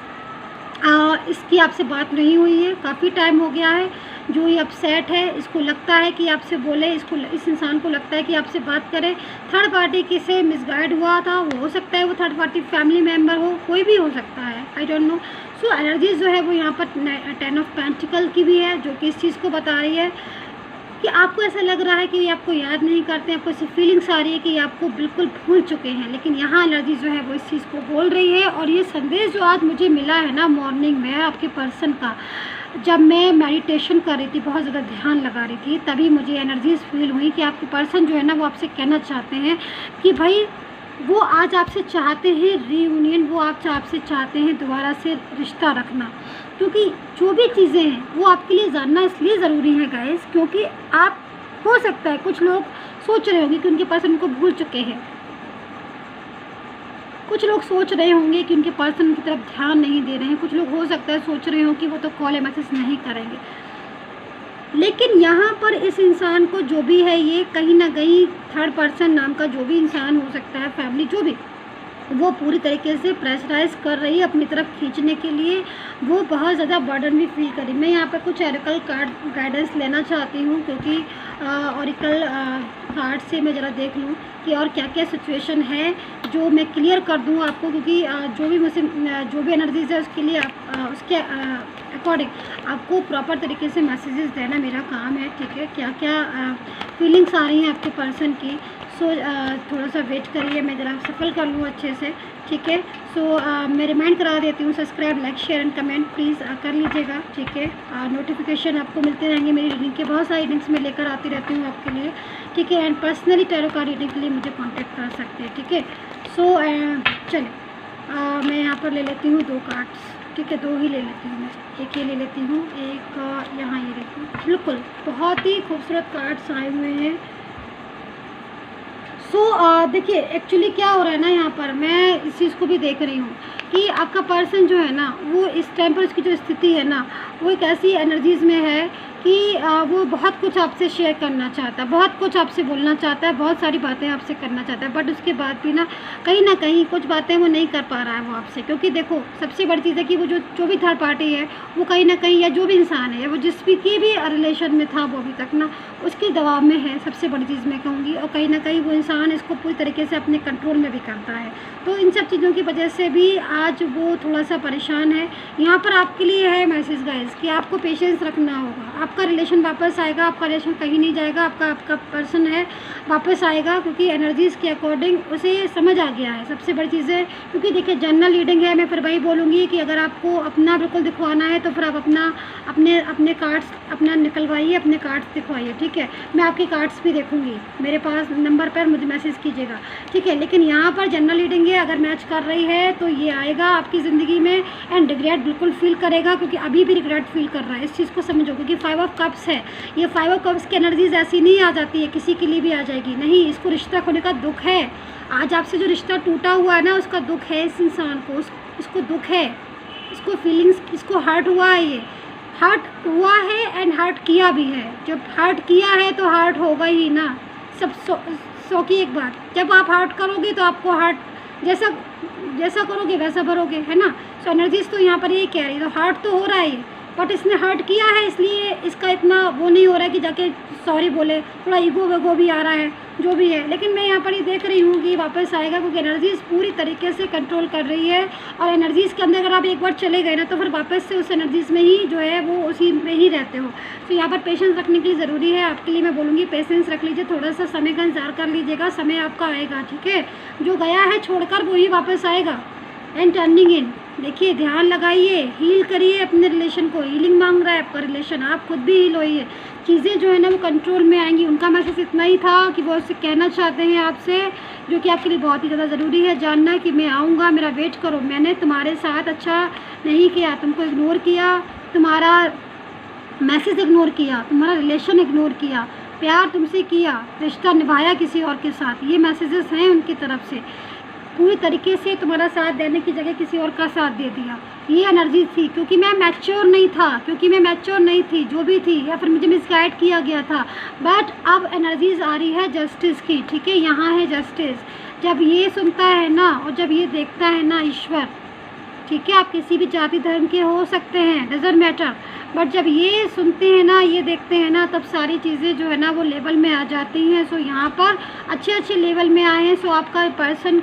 इसकी आपसे बात नहीं हुई है, काफ़ी टाइम हो गया है। जो ये अपसेट है, इसको लगता है कि आपसे बोले, इस इंसान को लगता है कि आपसे बात करे। थर्ड पार्टी किसे मिसगाइड हुआ था, वो हो सकता है वो थर्ड पार्टी फैमिली मेम्बर हो, कोई भी हो सकता है, I don't know. So energies जो है वो यहाँ पर 10 ऑफ पेंटिकल की भी है, जो कि इस चीज़ को बता रही है कि आपको ऐसा लग रहा है कि ये आपको याद नहीं करते, आपको ऐसी फीलिंग्स आ रही है कि ये आपको बिल्कुल भूल चुके हैं, लेकिन यहाँ एनर्जी जो है वो इस चीज़ को बोल रही है। और ये संदेश जो आज मुझे मिला है ना मॉर्निंग में आपके पर्सन का, जब मैं मेडिटेशन कर रही थी, बहुत ज़्यादा ध्यान लगा रही थी, तभी मुझे एनर्जीज फील हुई कि आपके पर्सन जो है ना वो आपसे कहना चाहते हैं कि भाई वो आज आपसे चाहते हैं रीयूनियन, वो आपसे चाहते हैं दोबारा से रिश्ता रखना, क्योंकि जो भी चीज़ें हैं वो आपके लिए जानना इसलिए ज़रूरी है गाइस, क्योंकि आप, हो सकता है कुछ लोग सोच रहे होंगे कि उनके पर्सन उनको भूल चुके हैं, कुछ लोग सोच रहे होंगे कि उनके पर्सन की तरफ ध्यान नहीं दे रहे हैं, कुछ लोग हो सकता है सोच रहे हो कि वो तो कॉल या मैसेज नहीं करेंगे। लेकिन यहाँ पर इस इंसान को जो भी है, ये कहीं ना कहीं थर्ड पर्सन नाम का जो भी इंसान हो सकता है, फैमिली जो भी, वो पूरी तरीके से प्रेशराइज कर रही है अपनी तरफ खींचने के लिए, वो बहुत ज़्यादा बर्डन भी फील करी। मैं यहाँ पर कुछ ऑरिकल कार्ड गाइडेंस लेना चाहती हूँ, क्योंकि ऑरिकल कार्ड से मैं ज़रा देख लूँ कि और क्या क्या सिचुएशन है जो मैं क्लियर कर दूँ आपको, क्योंकि जो भी मुझसे जो भी एनर्जीज है उसके लिए आप उसके अकॉर्डिंग आपको प्रॉपर तरीके से मैसेजेस देना मेरा काम है, ठीक है। क्या क्या फीलिंग्स आ रही हैं आपके पर्सन की, सो थोड़ा सा वेट करिए, मैं ज़रा सफल कर लूँ अच्छे से, ठीक है। सो मैं रिमाइंड करा देती हूँ, subscribe, like, share and comment please कर लीजिएगा, ठीक है। नोटिफिकेशन आपको मिलते रहेंगे मेरी रीडिंग के, बहुत सारी रीडिंग्स मैं लेकर आती रहती हूँ आपके लिए, ठीक है। And personally tarot card reading के लिए मुझे कॉन्टैक्ट कर सकते हैं, ठीक है। सो चलिए मैं यहाँ पर ले लेती हूँ 2 कार्ड्स, ठीक है, 2 ही ले लेती हूँ मैं, एक ये ले लेती हूँ, एक यहाँ ये लेती हूँ। बिल्कुल बहुत ही खूबसूरत कार्ड्स आए हुए हैं। सो देखिए एक्चुअली क्या हो रहा है ना, यहाँ पर मैं इस चीज़ को भी देख रही हूँ कि आपका पर्सन जो है ना, वो इस टाइम पर उसकी जो स्थिति है ना, वो एक ऐसी एनर्जीज़ में है कि वो बहुत कुछ आपसे शेयर करना चाहता है, बहुत कुछ आपसे बोलना चाहता है, बहुत सारी बातें आपसे करना चाहता है, बट उसके बाद भी ना कहीं कुछ बातें वो नहीं कर पा रहा है वो आपसे, क्योंकि देखो सबसे बड़ी चीज़ है कि वो जो भी थर्ड पार्टी है वो कहीं ना कहीं, या जो भी इंसान है, वो जिस भी की भी रिलेशन में था वो अभी तक ना उसके दबाव में है, सबसे बड़ी चीज़ मैं कहूँगी। और कहीं ना कहीं वो इंसान इसको पूरी तरीके से अपने कंट्रोल में भी करता है, तो इन सब चीज़ों की वजह से भी आज वो थोड़ा सा परेशान है। यहाँ पर आपके लिए है मैसेज गाइस कि आपको पेशेंस रखना होगा, आपका रिलेशन वापस आएगा, आपका रिलेशन कहीं नहीं जाएगा, आपका पर्सन है वापस आएगा, क्योंकि एनर्जीज़ के अकॉर्डिंग उसे समझ आ गया है, सबसे बड़ी चीज़ है। क्योंकि देखिए जनरल रीडिंग है, मैं फिर वही बोलूँगी कि अगर आपको अपना बिल्कुल दिखवाना है तो फिर आप अपने कार्ड्स अपना निकलवाइए, अपने कार्ड्स दिखवाइए, ठीक है। मैं आपके कार्ड्स भी देखूँगी, मेरे पास नंबर पर मुझे मैसेज कीजिएगा, ठीक है। लेकिन यहाँ पर जनरल रीडिंग है, अगर मैच कर रही है तो ये आएगा आपकी ज़िंदगी में, एंड रिग्रेट बिल्कुल फील करेगा, क्योंकि अभी भी रिग्रेट फील कर रहा है, इस चीज़ को समझो। क्योंकि 5 ऑफ कप्स है, ये 5 ऑफ कप्स की एनर्जीज ऐसी नहीं आ जाती है, किसी के लिए भी आ जाएगी, नहीं, इसको रिश्ता खोने का दुख है। आज आपसे जो रिश्ता टूटा हुआ है ना, उसका दुख है इस इंसान को, इसको दुख है, इसको फीलिंग्स, इसको हर्ट हुआ है, ये हर्ट हुआ है एंड हर्ट किया भी है। जब हर्ट किया है तो हर्ट होगा ही ना, सब सो की एक बात, जब आप हर्ट करोगे तो आपको हर्ट जैसा करोगे वैसा भरोगे, है ना। सो एनर्जीज तो यहाँ पर यही कह रही है, तो हर्ट तो हो रहा है ये, बट इसने हर्ट किया है इसलिए इसका इतना वो नहीं हो रहा है कि जाके सॉरी बोले, थोड़ा ईगो वेगो भी आ रहा है, जो भी है। लेकिन मैं यहाँ पर ये देख रही हूँ कि वापस आएगा, क्योंकि एनर्जीज़ पूरी तरीके से कंट्रोल कर रही है, और एनर्जीज़ के अंदर अगर आप एक बार चले गए ना तो फिर वापस से उस एनर्जीज़ में ही जो है वो उसी में ही रहते हो। तो यहाँ पर पेशेंस रखने के लिए ज़रूरी है, आपके लिए मैं बोलूँगी पेशेंस रख लीजिए, थोड़ा सा समय का इंतजार कर लीजिएगा, समय आपका आएगा, ठीक है। जो गया है छोड़कर वो ही वापस आएगा, एंड टर्निंग इन, देखिए ध्यान लगाइए, हील करिए अपने रिलेशन को, हीलिंग मांग रहा है आपका रिलेशन, आप खुद भी हील होइए, चीज़ें जो है ना वो कंट्रोल में आएंगी। उनका मैसेज इतना ही था कि वो उससे कहना चाहते हैं आपसे, जो कि आपके लिए बहुत ही ज़्यादा ज़रूरी है जानना, कि मैं आऊँगा, मेरा वेट करो, मैंने तुम्हारे साथ अच्छा नहीं किया, तुमको इग्नोर किया, तुम्हारा मैसेज इग्नोर किया, तुम्हारा रिलेशन इग्नोर किया, प्यार तुमसे किया, रिश्ता निभाया किसी और के साथ, ये मैसेजेस हैं उनकी तरफ से। पूरी तरीके से तुम्हारा साथ देने की जगह किसी और का साथ दे दिया, ये एनर्जी थी। क्योंकि मैं मैच्योर नहीं थी, जो भी थी, या फिर मुझे मिसगाइड किया गया था, बट अब एनर्जीज आ रही है जस्टिस की, ठीक है। यहाँ है जस्टिस, जब ये सुनता है ना और जब ये देखता है ना ईश्वर, ठीक है, आप किसी भी जाति धर्म के हो सकते हैं, डजंट मैटर, बट जब ये सुनते हैं ना, ये देखते हैं ना, तब सारी चीज़ें जो है ना वो लेवल में आ जाती हैं। सो यहाँ पर अच्छे लेवल में आए हैं, सो आपका पर्सन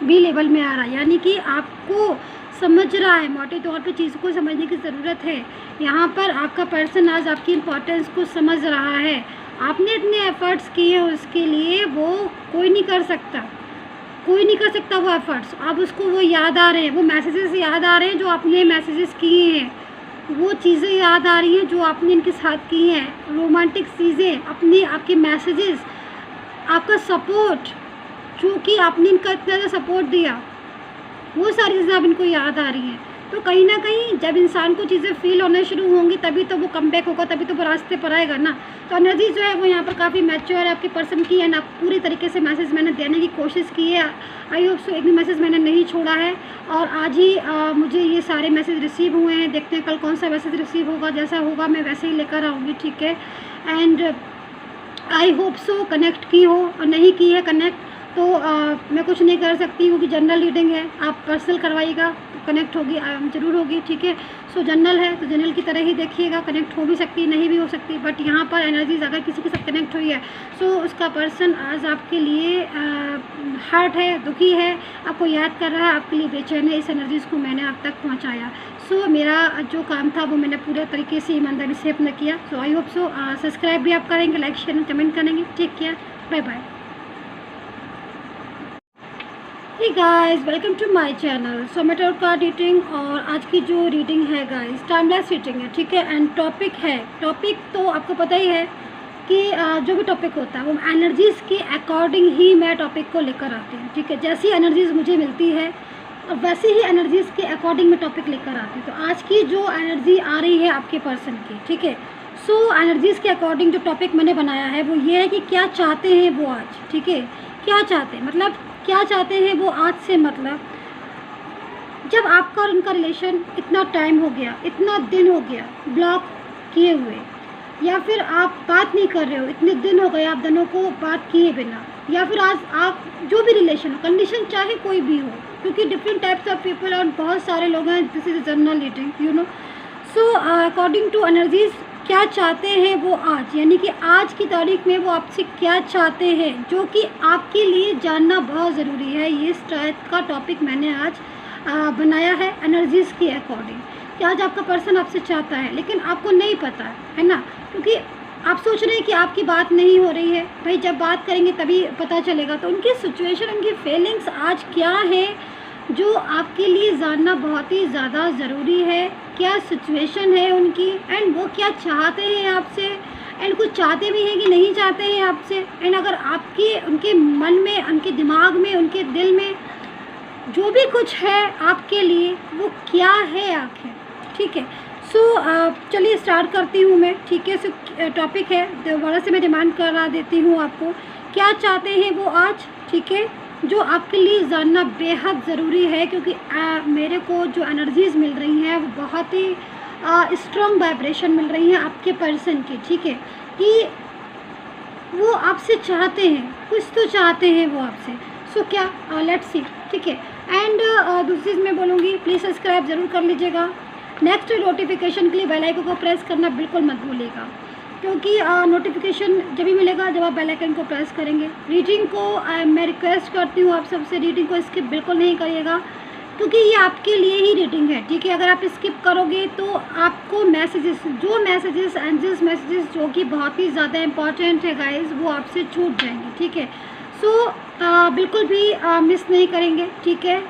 भी लेवल में आ रहा है, यानी कि आपको समझ रहा है, मोटे तौर पे चीज़ों को समझने की ज़रूरत है। यहाँ पर आपका पर्सन आज आपकी इम्पोर्टेंस को समझ रहा है, आपने इतने एफ़र्ट्स किए हैं उसके लिए, वो कोई नहीं कर सकता वो एफ़र्ट्स। अब उसको वो याद आ रहे हैं, वो मैसेजेस याद आ रहे हैं जो आपने मैसेजेस किए हैं, वो चीज़ें याद आ रही हैं जो आपने इनके साथ की हैं, रोमांटिक चीज़ें, आपके मैसेजेस, आपका सपोर्ट, जो कि आपने इनका इतना ज़्यादा सपोर्ट दिया, वो सारी चीज़ें अब इनको याद आ रही हैं। तो कहीं ना कहीं जब इंसान को चीज़ें फील होना शुरू होंगी तभी तो वो कमबैक होगा, तभी तो वो रास्ते पर आएगा ना। तो एनर्जी जो है वो यहाँ पर काफ़ी मैच्योर है आपके पर्सन की, एंड आप पूरी तरीके से मैसेज मैंने देने की कोशिश की है। आई होप सो एक भी मैसेज मैंने नहीं छोड़ा है, और आज ही मुझे ये सारे मैसेज रिसीव हुए हैं। देखते हैं कल कौन सा मैसेज रिसीव होगा, जैसा होगा मैं वैसे ही लेकर आऊँगी, ठीक है। And I hope so connect की हो, और नहीं की है कनेक्ट तो मैं कुछ नहीं कर सकती, क्योंकि जनरल रीडिंग है। आप पर्सनल करवाइएगा तो कनेक्ट होगी, ज़रूर होगी, ठीक है। सो जनरल है तो जनरल की तरह ही देखिएगा, कनेक्ट हो भी सकती, नहीं भी हो सकती, बट यहाँ पर एनर्जीज अगर किसी के साथ कनेक्ट हुई है सो उसका पर्सन आज आपके लिए हर्ट है, दुखी है, आपको याद कर रहा है, आपके लिए बेचैन है। इस एनर्जीज़ को मैंने आप तक पहुँचाया। सो मेरा जो काम था वो मैंने पूरे तरीके से ईमानदारी से अपना किया। सो आई होप सो सब्सक्राइब भी आप करेंगे, लाइक शेयर एंड कमेंट करेंगे। Take care, bye bye. Hey guys, welcome to my channel सोमेटोर कार्ड रीडिंग। और आज की जो रीडिंग है गाइस टाइमलेस रीडिंग है, ठीक है। एंड टॉपिक तो आपको पता ही है कि जो भी टॉपिक होता है वो एनर्जीज़ के अकॉर्डिंग ही मैं टॉपिक को लेकर आती हूँ, ठीक है। जैसी एनर्जीज़ मुझे मिलती है और वैसे ही एनर्जीज़ के अकॉर्डिंग मैं टॉपिक लेकर आती हूँ। तो आज की जो एनर्जी आ रही है आपके पर्सन की, ठीक है। सो एनर्जीज़ के अकॉर्डिंग जो टॉपिक मैंने बनाया है वो ये है कि क्या चाहते हैं वो आज, ठीक है। क्या चाहते हैं मतलब क्या चाहते हैं वो आज से, मतलब जब आपका और उनका रिलेशन इतना टाइम हो गया, इतना दिन हो गया ब्लॉक किए हुए, या फिर आप बात नहीं कर रहे हो, इतने दिन हो गए आप दोनों को बात किए बिना, या फिर आज आप जो भी रिलेशन कंडीशन चाहे कोई भी हो, क्योंकि डिफरेंट टाइप्स ऑफ पीपल और बहुत सारे लोग हैं। This is general reading, you know. So according to energies क्या चाहते हैं वो आज, यानी कि आज की तारीख में वो आपसे क्या चाहते हैं, जो कि आपके लिए जानना बहुत ज़रूरी है। ये इस टाइप का टॉपिक मैंने आज बनाया है एनर्जीज़ के अकॉर्डिंग, कि आज आपका पर्सन आपसे चाहता है लेकिन आपको नहीं पता है ना, क्योंकि आप सोच रहे हैं कि आपकी बात नहीं हो रही है। भाई जब बात करेंगे तभी पता चलेगा। तो उनकी सिचुएशन, उनकी फीलिंग्स आज क्या है जो आपके लिए जानना बहुत ही ज़्यादा ज़रूरी है। क्या सिचुएशन है उनकी, एंड वो क्या चाहते हैं आपसे, एंड कुछ चाहते भी हैं कि नहीं चाहते हैं आपसे। एंड अगर आपके उनके मन में, उनके दिमाग में, उनके दिल में जो भी कुछ है आपके लिए वो क्या है आखिर, ठीक है। सो चलिए स्टार्ट करती हूँ मैं, ठीक है। सो टॉपिक है, दोबारा से मैं डिमांड करा देती हूँ आपको, क्या चाहते हैं वो आज, ठीक है, जो आपके लिए जानना बेहद ज़रूरी है। क्योंकि मेरे को जो एनर्जीज़ मिल रही हैं वो बहुत ही स्ट्रॉन्ग वाइब्रेशन मिल रही हैं आपके पर्सन की, ठीक है, कि वो आपसे चाहते हैं, कुछ तो चाहते हैं वो आपसे। सो क्या, लेट्स सी, ठीक है। एंड दूसरी चीज़ मैं बोलूँगी, प्लीज़ सब्सक्राइब ज़रूर कर लीजिएगा। नेक्स्ट नोटिफिकेशन के लिए बेल आइकन को प्रेस करना बिल्कुल मत भूलिएगा, क्योंकि नोटिफिकेशन जब भी मिलेगा जब आप बेल आइकन को प्रेस करेंगे। रीडिंग को मैं रिक्वेस्ट करती हूँ आप सबसे, रीडिंग को स्किप बिल्कुल नहीं करिएगा, क्योंकि ये आपके लिए ही रीडिंग है, ठीक है। अगर आप स्किप करोगे तो आपको मैसेजेस, जो मैसेजेस, एंजल्स मैसेजेस जो कि बहुत ही ज़्यादा इंपॉर्टेंट है गाइस, वो आपसे छूट जाएंगे, ठीक है। सो बिल्कुल भी मिस नहीं करेंगे, ठीक है,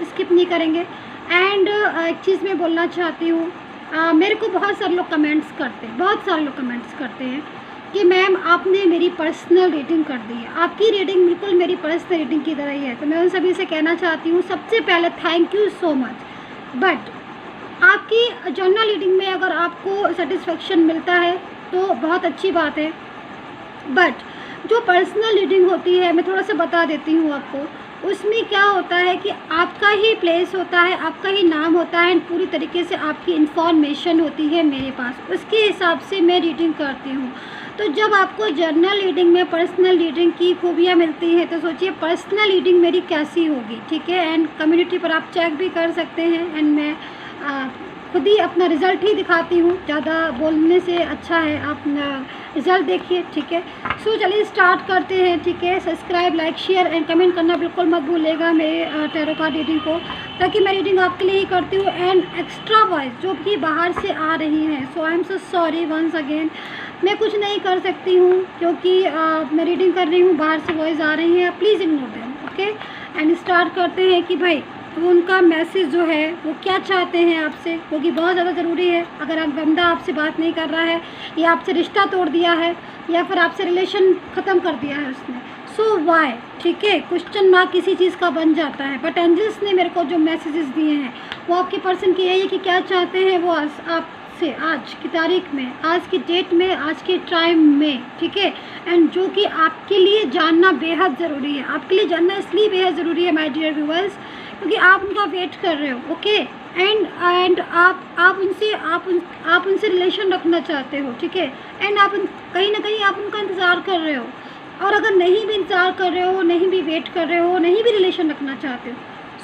स्किप नहीं करेंगे। एंड एक चीज़ मैं बोलना चाहती हूँ, मेरे को बहुत सारे लोग कमेंट्स करते हैं, बहुत सारे लोग कमेंट्स करते हैं कि मैम आपने मेरी पर्सनल रीडिंग कर दी है, आपकी रीडिंग बिल्कुल मेरी पर्सनल रीडिंग की तरह ही है। तो मैं उन सभी से कहना चाहती हूँ, सबसे पहले thank you so much. But आपकी जनरल रीडिंग में अगर आपको सेटिस्फेक्शन मिलता है तो बहुत अच्छी बात है, बट जो पर्सनल रीडिंग होती है मैं थोड़ा सा बता देती हूँ आपको। उसमें क्या होता है कि आपका ही प्लेस होता है, आपका ही नाम होता है, पूरी तरीके से आपकी इन्फॉर्मेशन होती है मेरे पास, उसके हिसाब से मैं रीडिंग करती हूँ। तो जब आपको जर्नल रीडिंग में पर्सनल रीडिंग की खूबियाँ मिलती हैं तो सोचिए पर्सनल रीडिंग मेरी कैसी होगी, ठीक है। एंड कम्युनिटी पर आप चेक भी कर सकते हैं, एंड मैं खुद ही अपना रिज़ल्ट ही दिखाती हूँ, ज़्यादा बोलने से अच्छा है आप रिज़ल्ट देखिए, ठीक है। सो चलिए स्टार्ट करते हैं, ठीक है। Subscribe, like, share and comment करना बिल्कुल मत भूलिएगा मेरे टैरो कार्ड रीडिंग को, ताकि मैं रीडिंग आपके लिए ही करती हूँ। एंड एक्स्ट्रा वॉइस जो कि बाहर से आ रही हैं, so I am so sorry once again, मैं कुछ नहीं कर सकती हूँ क्योंकि मैं रीडिंग कर रही हूँ, बाहर से वॉइस आ रही है, please ignore them, okay. And start करते हैं कि भाई वो उनका मैसेज जो है वो क्या चाहते हैं आपसे, क्योंकि बहुत ज़्यादा ज़रूरी है। अगर आप बंदा आपसे बात नहीं कर रहा है, या आपसे रिश्ता तोड़ दिया है, या फिर आपसे रिलेशन ख़त्म कर दिया है उसने, सो वाई, ठीक है, क्वेश्चन मार्क किसी चीज़ का बन जाता है। बट एंजल्स ने मेरे को जो मैसेजेस दिए हैं वो आपके पर्सन की यही है कि क्या चाहते हैं वो आपसे आज की तारीख में, आज की डेट में, आज के टाइम में, ठीक है। एंड जो कि आपके लिए जानना बेहद ज़रूरी है, आपके लिए जानना इसलिए बेहद ज़रूरी है माय डियर व्यूअर्स, क्योंकि आप उनका वेट कर रहे हो, ओके। एंड आप उनसे रिलेशन रखना चाहते हो, ठीक है। एंड आप कहीं ना कहीं आप उनका इंतज़ार कर रहे हो, और अगर नहीं भी इंतज़ार कर रहे हो, नहीं भी वेट कर रहे हो, नहीं भी रिलेशन रखना चाहते हो,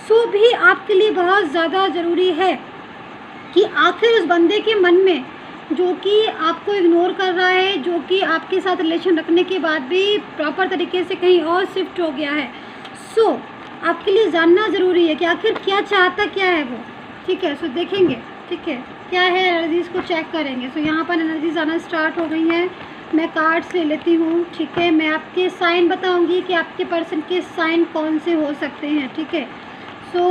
सो भी आपके लिए बहुत ज़्यादा ज़रूरी है कि आखिर उस बंदे के मन में जो कि आपको इग्नोर कर रहा है, जो कि आपके साथ रिलेशन रखने के बाद भी प्रॉपर तरीके से कहीं और शिफ्ट हो गया है, सो आपके लिए जानना ज़रूरी है कि आखिर क्या चाहता क्या है वो, ठीक है। सो देखेंगे, ठीक है, क्या है एनर्जीज़ को चेक करेंगे। सो यहाँ पर एनर्जीज आना स्टार्ट हो गई हैं। मैं कार्ड्स ले लेती हूँ, ठीक है। मैं आपके साइन बताऊँगी कि आपके पर्सन के साइन कौन से हो सकते हैं, ठीक है। सो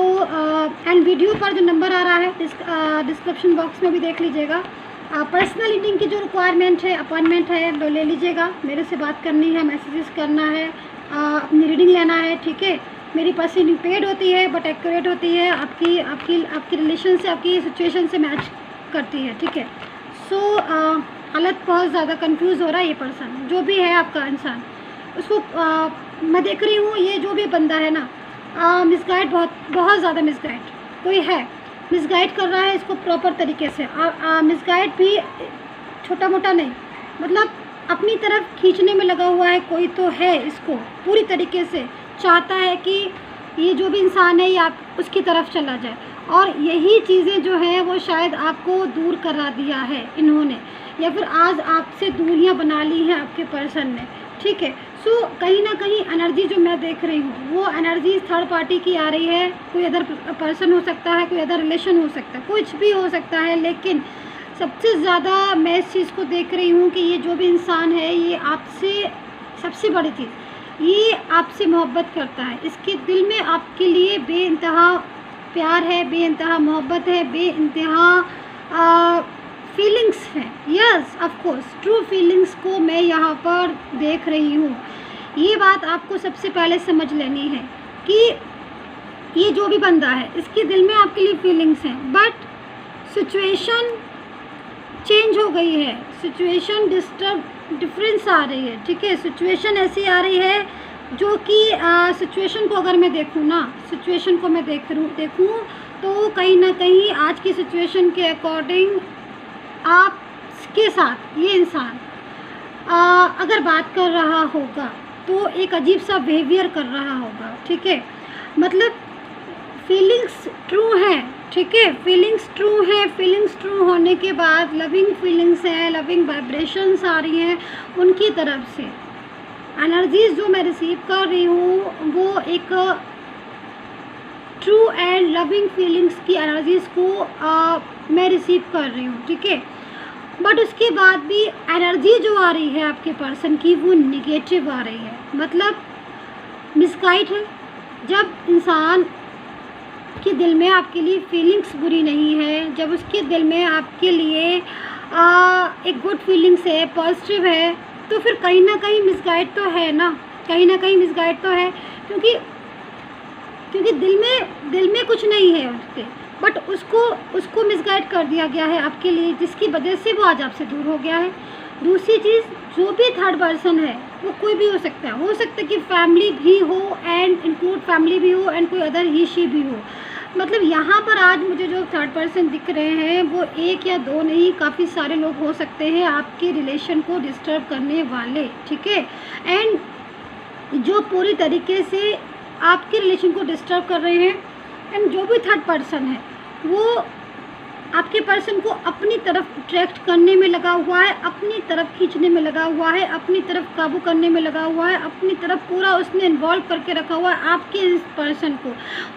एंड वीडियो पर जो नंबर आ रहा है डिस्क्रिप्शन बॉक्स में भी देख लीजिएगा। पर्सनल रीडिंग की जो रिक्वायरमेंट है, अपॉइंटमेंट है, वो ले लीजिएगा। मेरे से बात करनी है, मैसेजेस करना है, अपनी रीडिंग लेना है, ठीक है। मेरी पर्सनल पेड होती है बट एक्यूरेट होती है, आपकी रिलेशन से, आपकी सिचुएशन से मैच करती है, ठीक है। सो हालत बहुत ज़्यादा कंफ्यूज हो रहा है ये पर्सन, जो भी है आपका इंसान, उसको मैं देख रही हूँ ये जो भी बंदा है ना, मिसगाइड, बहुत ज़्यादा मिसगाइड कोई है, मिसगाइड कर रहा है इसको प्रॉपर तरीके से। मिसगाइड भी छोटा मोटा नहीं, मतलब अपनी तरफ खींचने में लगा हुआ है कोई तो है, इसको पूरी तरीके से चाहता है कि ये जो भी इंसान है ये आप उसकी तरफ चला जाए, और यही चीज़ें जो है वो शायद आपको दूर करा दिया है इन्होंने, या फिर आज आपसे दूरियां बना ली हैं आपके पर्सन ने, ठीक है। सो कहीं ना कहीं एनर्जी जो मैं देख रही हूँ वो एनर्जी थर्ड पार्टी की आ रही है। कोई अदर पर्सन हो सकता है, कोई अदर रिलेशन हो सकता है, कुछ भी हो सकता है, लेकिन सबसे ज़्यादा मैं इस चीज़ को देख रही हूँ कि ये जो भी इंसान है ये आपसे, सबसे बड़ी चीज़, ये आपसे मोहब्बत करता है। इसके दिल में आपके लिए बेइंतहा प्यार है, बेइंतहा मोहब्बत है, बेइंतहा फीलिंग्स हैं। Yes, of course true feelings को मैं यहाँ पर देख रही हूँ। ये बात आपको सबसे पहले समझ लेनी है कि ये जो भी बंदा है इसके दिल में आपके लिए फीलिंग्स हैं, बट सिचुएशन चेंज हो गई है, सिचुएशन डिफरेंस आ रही है, ठीक है। सिचुएशन ऐसी आ रही है जो कि सिचुएशन को अगर मैं देखूँ ना, सिचुएशन को मैं देखूँ तो कहीं ना कहीं आज की सिचुएशन के अकॉर्डिंग आपके साथ ये इंसान अगर बात कर रहा होगा तो एक अजीब सा बिहेवियर कर रहा होगा, ठीक है। मतलब फीलिंग्स ट्रू हैं, ठीक है, फीलिंग्स ट्रू हैं। फीलिंग्स ट्रू होने के बाद लविंग फीलिंग्स हैं, लविंग वाइब्रेशंस आ रही हैं उनकी तरफ से। एनर्जीज जो मैं रिसीव कर रही हूँ वो एक ट्रू एंड लविंग फीलिंग्स की एनर्जीज़ को मैं रिसीव कर रही हूँ, ठीक है। बट उसके बाद भी एनर्जी जो आ रही है आपके पर्सन की वो निगेटिव आ रही है, मतलब मिसगाइड है। जब इंसान के दिल में आपके लिए फीलिंग्स बुरी नहीं है, जब उसके दिल में आपके लिए एक गुड फीलिंग्स है, पॉजिटिव है, तो फिर कहीं ना कहीं मिसगाइड तो है ना, कहीं ना कहीं मिसगाइड तो है, क्योंकि दिल में कुछ नहीं है उसके, बट उसको मिसगाइड कर दिया गया है आपके लिए, जिसकी वजह से वो आज आपसे दूर हो गया है। दूसरी चीज़, जो भी थर्ड पर्सन है वो कोई भी हो सकता है कि फैमिली भी हो एंड इंक्लूड फैमिली भी हो एंड कोई अदर ही शी भी हो। मतलब यहाँ पर आज मुझे जो थर्ड पर्सन दिख रहे हैं वो एक या दो नहीं, काफ़ी सारे लोग हो सकते हैं आपके रिलेशन को डिस्टर्ब करने वाले, ठीक है। एंड जो पूरी तरीके से आपके रिलेशन को डिस्टर्ब कर रहे हैं, एंड जो भी थर्ड पर्सन है वो आपके पर्सन को अपनी तरफ अट्रैक्ट करने में लगा हुआ है, अपनी तरफ खींचने में लगा हुआ है, अपनी तरफ काबू करने में लगा हुआ है, अपनी तरफ पूरा उसने इन्वॉल्व करके रखा हुआ है आपके इस पर्सन को।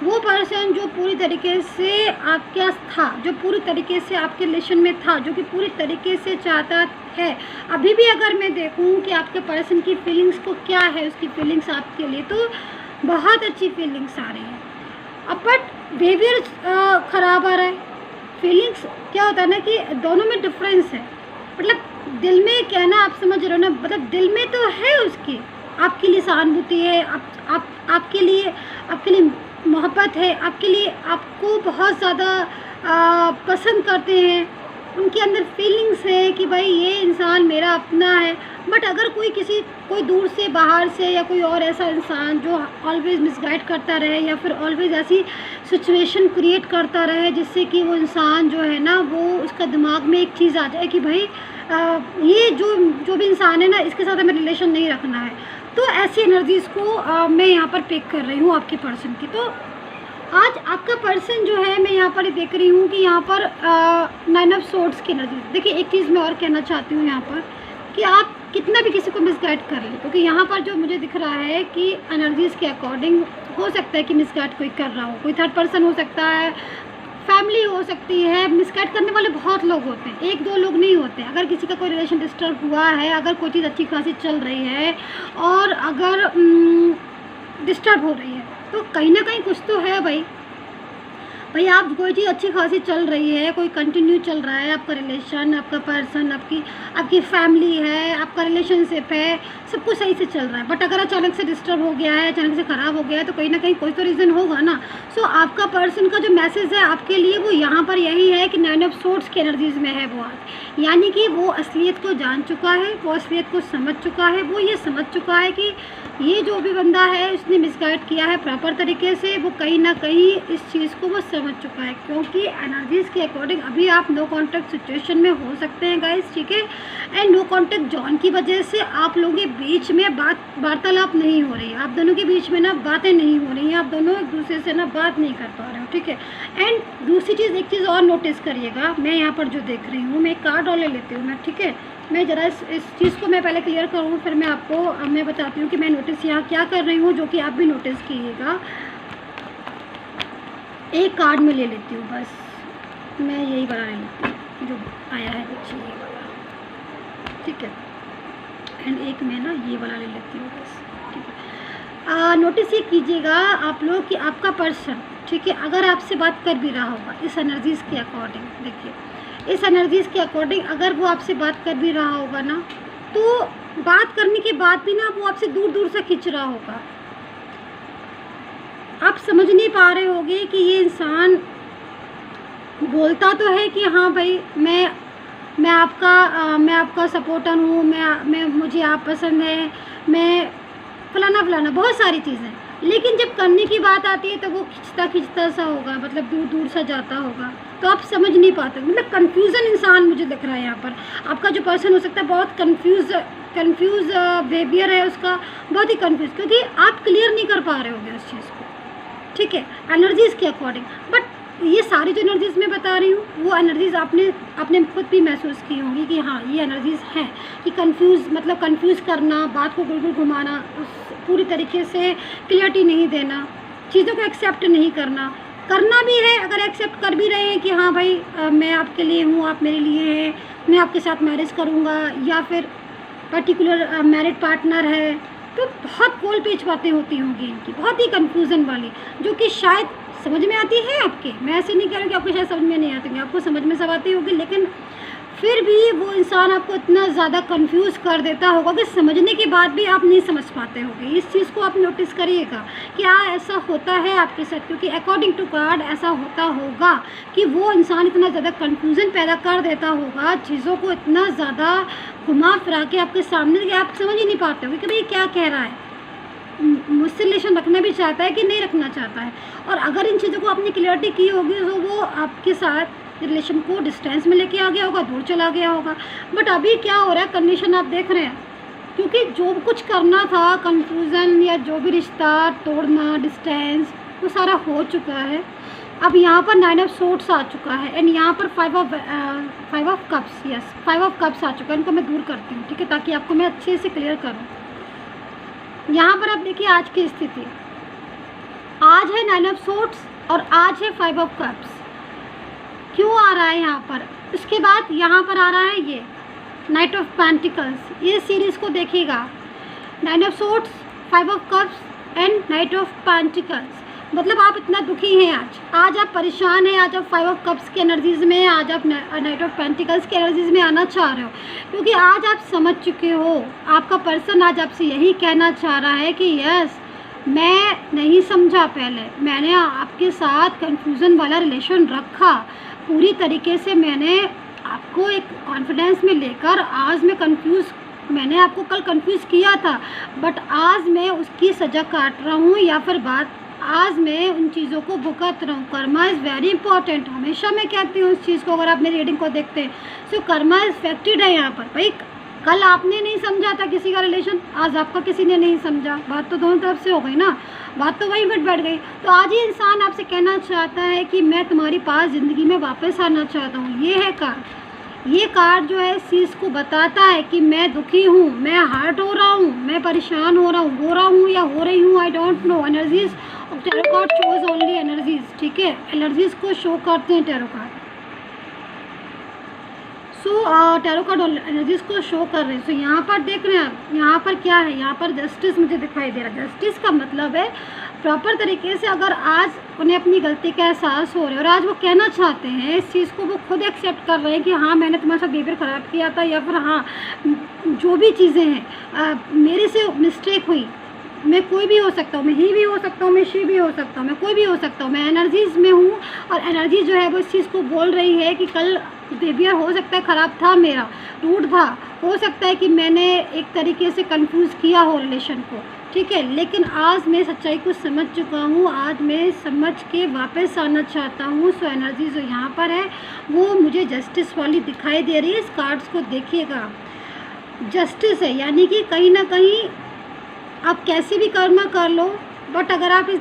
वो पर्सन जो पूरी तरीके से आपके था, जो पूरी तरीके से आपके रिलेशन में था, जो कि पूरी तरीके से चाहता है। अभी भी अगर मैं देखूँ कि आपके पर्सन की फीलिंग्स को क्या है, उसकी फीलिंग्स आपके लिए तो बहुत अच्छी फीलिंग्स आ रही है। अब बट बिहेवियर ख़राब आ रहा है। फीलिंग्स क्या होता है ना कि दोनों में डिफरेंस है, मतलब दिल में कहना आप समझ रहे हो ना, मतलब दिल में तो है उसकी, आपके लिए सहानुभूति है, आपके लिए मोहब्बत है, आपके लिए आपको बहुत ज़्यादा पसंद करते हैं, उनके अंदर फीलिंग्स है कि भाई ये इंसान मेरा अपना है। बट अगर कोई दूर से, बाहर से, या कोई और ऐसा इंसान जो ऑलवेज़ मिसगाइड करता रहे या फिर ऑलवेज़ ऐसी सिचुएशन क्रिएट करता रहे जिससे कि वो इंसान जो है ना, वो उसका दिमाग में एक चीज़ आ जाए कि भाई ये जो भी इंसान है ना, इसके साथ हमें रिलेशन नहीं रखना है, तो ऐसी एनर्जीज़ को मैं यहाँ पर पिक कर रही हूँ आपके पर्सन की। तो आज आपका पर्सन जो है, मैं यहाँ पर देख रही हूँ कि यहाँ पर 9 ऑफ सोर्ड्स की एनर्जी। देखिए, एक चीज़ मैं और कहना चाहती हूँ यहाँ पर कि आप कितना भी किसी को मिसगाइड कर लें, क्योंकि यहाँ पर जो मुझे दिख रहा है कि एनर्जीज़ के अकॉर्डिंग हो सकता है कि मिसगाइड कोई कर रहा हो, कोई थर्ड पर्सन हो सकता है, फैमिली हो सकती है। मिसगाइड करने वाले बहुत लोग होते हैं, एक दो लोग नहीं होते। अगर किसी का कोई रिलेशन डिस्टर्ब हुआ है, अगर कोई चीज़ अच्छी खासी चल रही है और अगर डिस्टर्ब हो रही है, तो कहीं ना कहीं कुछ तो है भाई। आप कोई चीज़ अच्छी खासी चल रही है, कोई कंटिन्यू चल रहा है, आपका रिलेशन, आपका पर्सन, आपकी फैमिली है, आपका रिलेशनशिप है, सब कुछ सही से चल रहा है। बट अगर अचानक से डिस्टर्ब हो गया है, अचानक से ख़राब हो गया है, तो कहीं ना कहीं कोई तो रीज़न होगा ना। सो आपका पर्सन का जो मैसेज है आपके लिए, वो यहाँ पर यही है कि 9 ऑफ सोर्ड्स की एनर्जीज़ में है वो आज। यानी कि वो असलियत को जान चुका है, वो असलियत को समझ चुका है, वो ये समझ चुका है कि ये जो भी बंदा है उसने मिसगाइड किया है प्रॉपर तरीके से, वो कहीं ना कहीं इस चीज़ को वो समझ चुका है। क्योंकि एनर्जीज़ के अकॉर्डिंग अभी आप नो कांटेक्ट सिचुएशन में हो सकते हैं गाइस, ठीक है। एंड नो कांटेक्ट जोन की वजह से आप लोगों के बीच में वार्तालाप नहीं हो रही है, आप दोनों के बीच में ना बातें नहीं हो रही हैं, आप दोनों एक दूसरे से ना बात नहीं कर पा रहे हो, ठीक है। एंड दूसरी चीज़, एक चीज़ और नोटिस करिएगा, मैं यहाँ पर जो देख रही हूँ, मैं एक कार्ड और ले लेती हूँ मैं, ठीक है। मैं ज़रा इस चीज़ को मैं पहले क्लियर करूँ, फिर मैं आपको मैं बताती हूँ कि मैं नोटिस यहाँ क्या कर रही हूँ, जो कि आप भी नोटिस कीजिएगा। एक कार्ड में ले लेती हूँ बस, मैं यही वाला ले लेती हूँ जो आया है, कुछ ये वाला, ठीक है। एंड एक मैं ना ये वाला ले लेती हूँ बस, ठीक है। नोटिस ये कीजिएगा आप लोग कि आपका पर्सन, ठीक है, अगर आपसे बात कर भी रहा होगा इस एनर्जीज़ के अकॉर्डिंग, देखिए इस एनर्जीज़ के अकॉर्डिंग अगर वो आपसे बात कर भी रहा होगा ना, तो बात करने के बाद भी ना वो आपसे दूर दूर से खींच रहा होगा। आप समझ नहीं पा रहे होंगे कि ये इंसान बोलता तो है कि हाँ भाई मैं आपका सपोर्टर हूँ, मुझे आप पसंद है, मैं फलाना बहुत सारी चीज़ें, लेकिन जब करने की बात आती है तो वो खिंचता सा होगा, मतलब दूर दूर सा जाता होगा, तो आप समझ नहीं पाते। मतलब कन्फ्यूज़न इंसान मुझे दिख रहा है यहाँ पर। आपका जो पर्सन हो सकता है बहुत कन्फ्यूज़ बिहेवियर है उसका, बहुत ही कन्फ्यूज़, क्योंकि आप क्लियर नहीं कर पा रहे होंगे उस चीज़ को, ठीक है, एनर्जीज़ के अकॉर्डिंग। बट ये सारी जो एनर्जीज़ मैं बता रही हूँ, वो एनर्जीज़ आपने खुद भी महसूस की होंगी कि हाँ ये एनर्जीज़ हैं कि कंफ्यूज करना, बात को गुल घुमाना, पूरी तरीके से क्लियरिटी नहीं देना, चीज़ों को एक्सेप्ट नहीं करना भी है। अगर एक्सेप्ट कर भी रहे हैं कि हाँ भाई मैं आपके लिए हूँ, आप मेरे लिए हैं, मैं आपके साथ मैरिज करूँगा, या फिर पर्टिकुलर मैरिड पार्टनर है, तो बहुत कोल पेच बातें होती होंगी इनकी, बहुत ही कन्फ्यूज़न वाली, जो कि शायद समझ में आती है आपके। मैं ऐसे नहीं कह रही हूँ कि आपको शायद समझ में नहीं आती, आपको समझ में सब आती होगी, लेकिन फिर भी वो इंसान आपको इतना ज़्यादा कंफ्यूज कर देता होगा कि समझने के बाद भी आप नहीं समझ पाते होगे। इस चीज़ को आप नोटिस करिएगा कि ऐसा होता है आपके साथ, क्योंकि अकॉर्डिंग टू कार्ड ऐसा होता होगा कि वो इंसान इतना ज़्यादा कंफ्यूजन पैदा कर देता होगा, चीज़ों को इतना ज़्यादा घुमा फिरा के आपके सामने कि आप समझ ही नहीं पाते होगे कि भाई क्या कह रहा है, मुझसे रिलेशन रखना भी चाहता है कि नहीं रखना चाहता है। और अगर इन चीज़ों को आपने क्लियरिटी की होगी तो वो आपके साथ रिलेशन को डिस्टेंस में लेके आ गया होगा, दूर चला गया होगा। बट अभी क्या हो रहा है, कंडीशन आप देख रहे हैं, क्योंकि जो कुछ करना था, कंफ्यूजन या जो भी रिश्ता तोड़ना, डिस्टेंस, वो सारा हो चुका है। अब यहाँ पर 9 ऑफ सोर्ड्स आ चुका है एंड यहाँ पर 5 of cups, yes 5 of cups आ चुका है। इनको मैं दूर करती हूँ, ठीक है, ताकि आपको मैं अच्छे से क्लियर करूँ। यहाँ पर आप देखिए आज की स्थिति, आज है 9 ऑफ सोर्ड्स और आज है 5 ऑफ कप्स। क्यों आ रहा है यहाँ पर? उसके बाद यहाँ पर आ रहा है ये नाइट ऑफ पेंटिकल्स। ये सीरीज़ को देखिएगा, 9 of swords, 5 of cups and night of pentacles. मतलब आप इतना दुखी हैं आज आप परेशान हैं, आज आप 5 ऑफ कप्स की एनर्जीज़ में, आज आप नाइट ऑफ पेंटिकल्स की एनर्जीज़ में आना चाह रहे हो, क्योंकि आज आप समझ चुके हो। आपका पर्सन आज आपसे यही कहना चाह रहा है कि यस, मैं नहीं समझा, पहले मैंने आपके साथ कंफ्यूजन वाला रिलेशन रखा, पूरी तरीके से मैंने आपको एक कॉन्फिडेंस में लेकर आज मैंने आपको कल कंफ्यूज किया था, बट आज मैं उसकी सज़ा काट रहा हूँ, या फिर आज मैं उन चीज़ों को भुगत रहा हूँ। कर्मा इज़ वेरी इंपॉर्टेंट, हमेशा मैं कहती हूँ इस चीज़ को, अगर आप मेरी रीडिंग को देखते हैं। सो कर्मा इज फैक्टेड है यहाँ पर। भाई कल आपने नहीं समझा था किसी का रिलेशन, आज आपका किसी ने नहीं समझा, बात तो दोनों तरफ से हो गई ना, बात तो वहीं बैठ गई। तो आज ही इंसान आपसे कहना चाहता है कि मैं तुम्हारी पास ज़िंदगी में वापस आना चाहता हूँ। ये है कार्ड, ये कार्ड जो है इस चीज़ को बताता है कि मैं दुखी हूँ, मैं हर्ट हो रहा हूँ, मैं परेशान हो रहा हूँ या हो रही हूँ, I don't know. Energies tarot card shows only energies, ठीक है, एनर्जीज को शो करते हैं tarot card. Tarot card energies को शो कर रहे हैं। यहाँ पर देख रहे हैं आप, यहाँ पर क्या है, यहाँ पर जस्टिस मुझे दिखाई दे रहा है। जस्टिस का मतलब है प्रॉपर तरीके से अगर आज उन्हें अपनी गलती का एहसास हो रहा है और आज वो कहना चाहते हैं इस चीज़ को, वो खुद एक्सेप्ट कर रहे हैं कि हाँ मैंने तुम्हारे साथ बिहेवियर ख़राब किया था, या फिर हाँ जो भी चीज़ें हैं मेरे से मिस्टेक हुई, मैं कोई भी हो सकता हूँ, मैं ही भी हो सकता हूँ, मैं शी भी हो सकता हूँ, मैं कोई भी हो सकता हूँ, मैं एनर्जीज़ में हूँ। और एनर्जी जो है वो इस चीज़ को बोल रही है कि कल बिहेवियर हो सकता है ख़राब था, मेरा रूड था, हो सकता है कि मैंने एक तरीके से कंफ्यूज किया हो रिलेशन को, ठीक है, लेकिन आज मैं सच्चाई को समझ चुका हूँ, आज मैं समझ के वापस आना चाहता हूँ। सो एनर्जी जो यहाँ पर है वो मुझे जस्टिस वाली दिखाई दे रही है। इस कार्ड्स को देखिएगा, जस्टिस है, यानी कि कहीं ना कहीं आप कैसे भी कर्म कर लो, बट अगर आप इस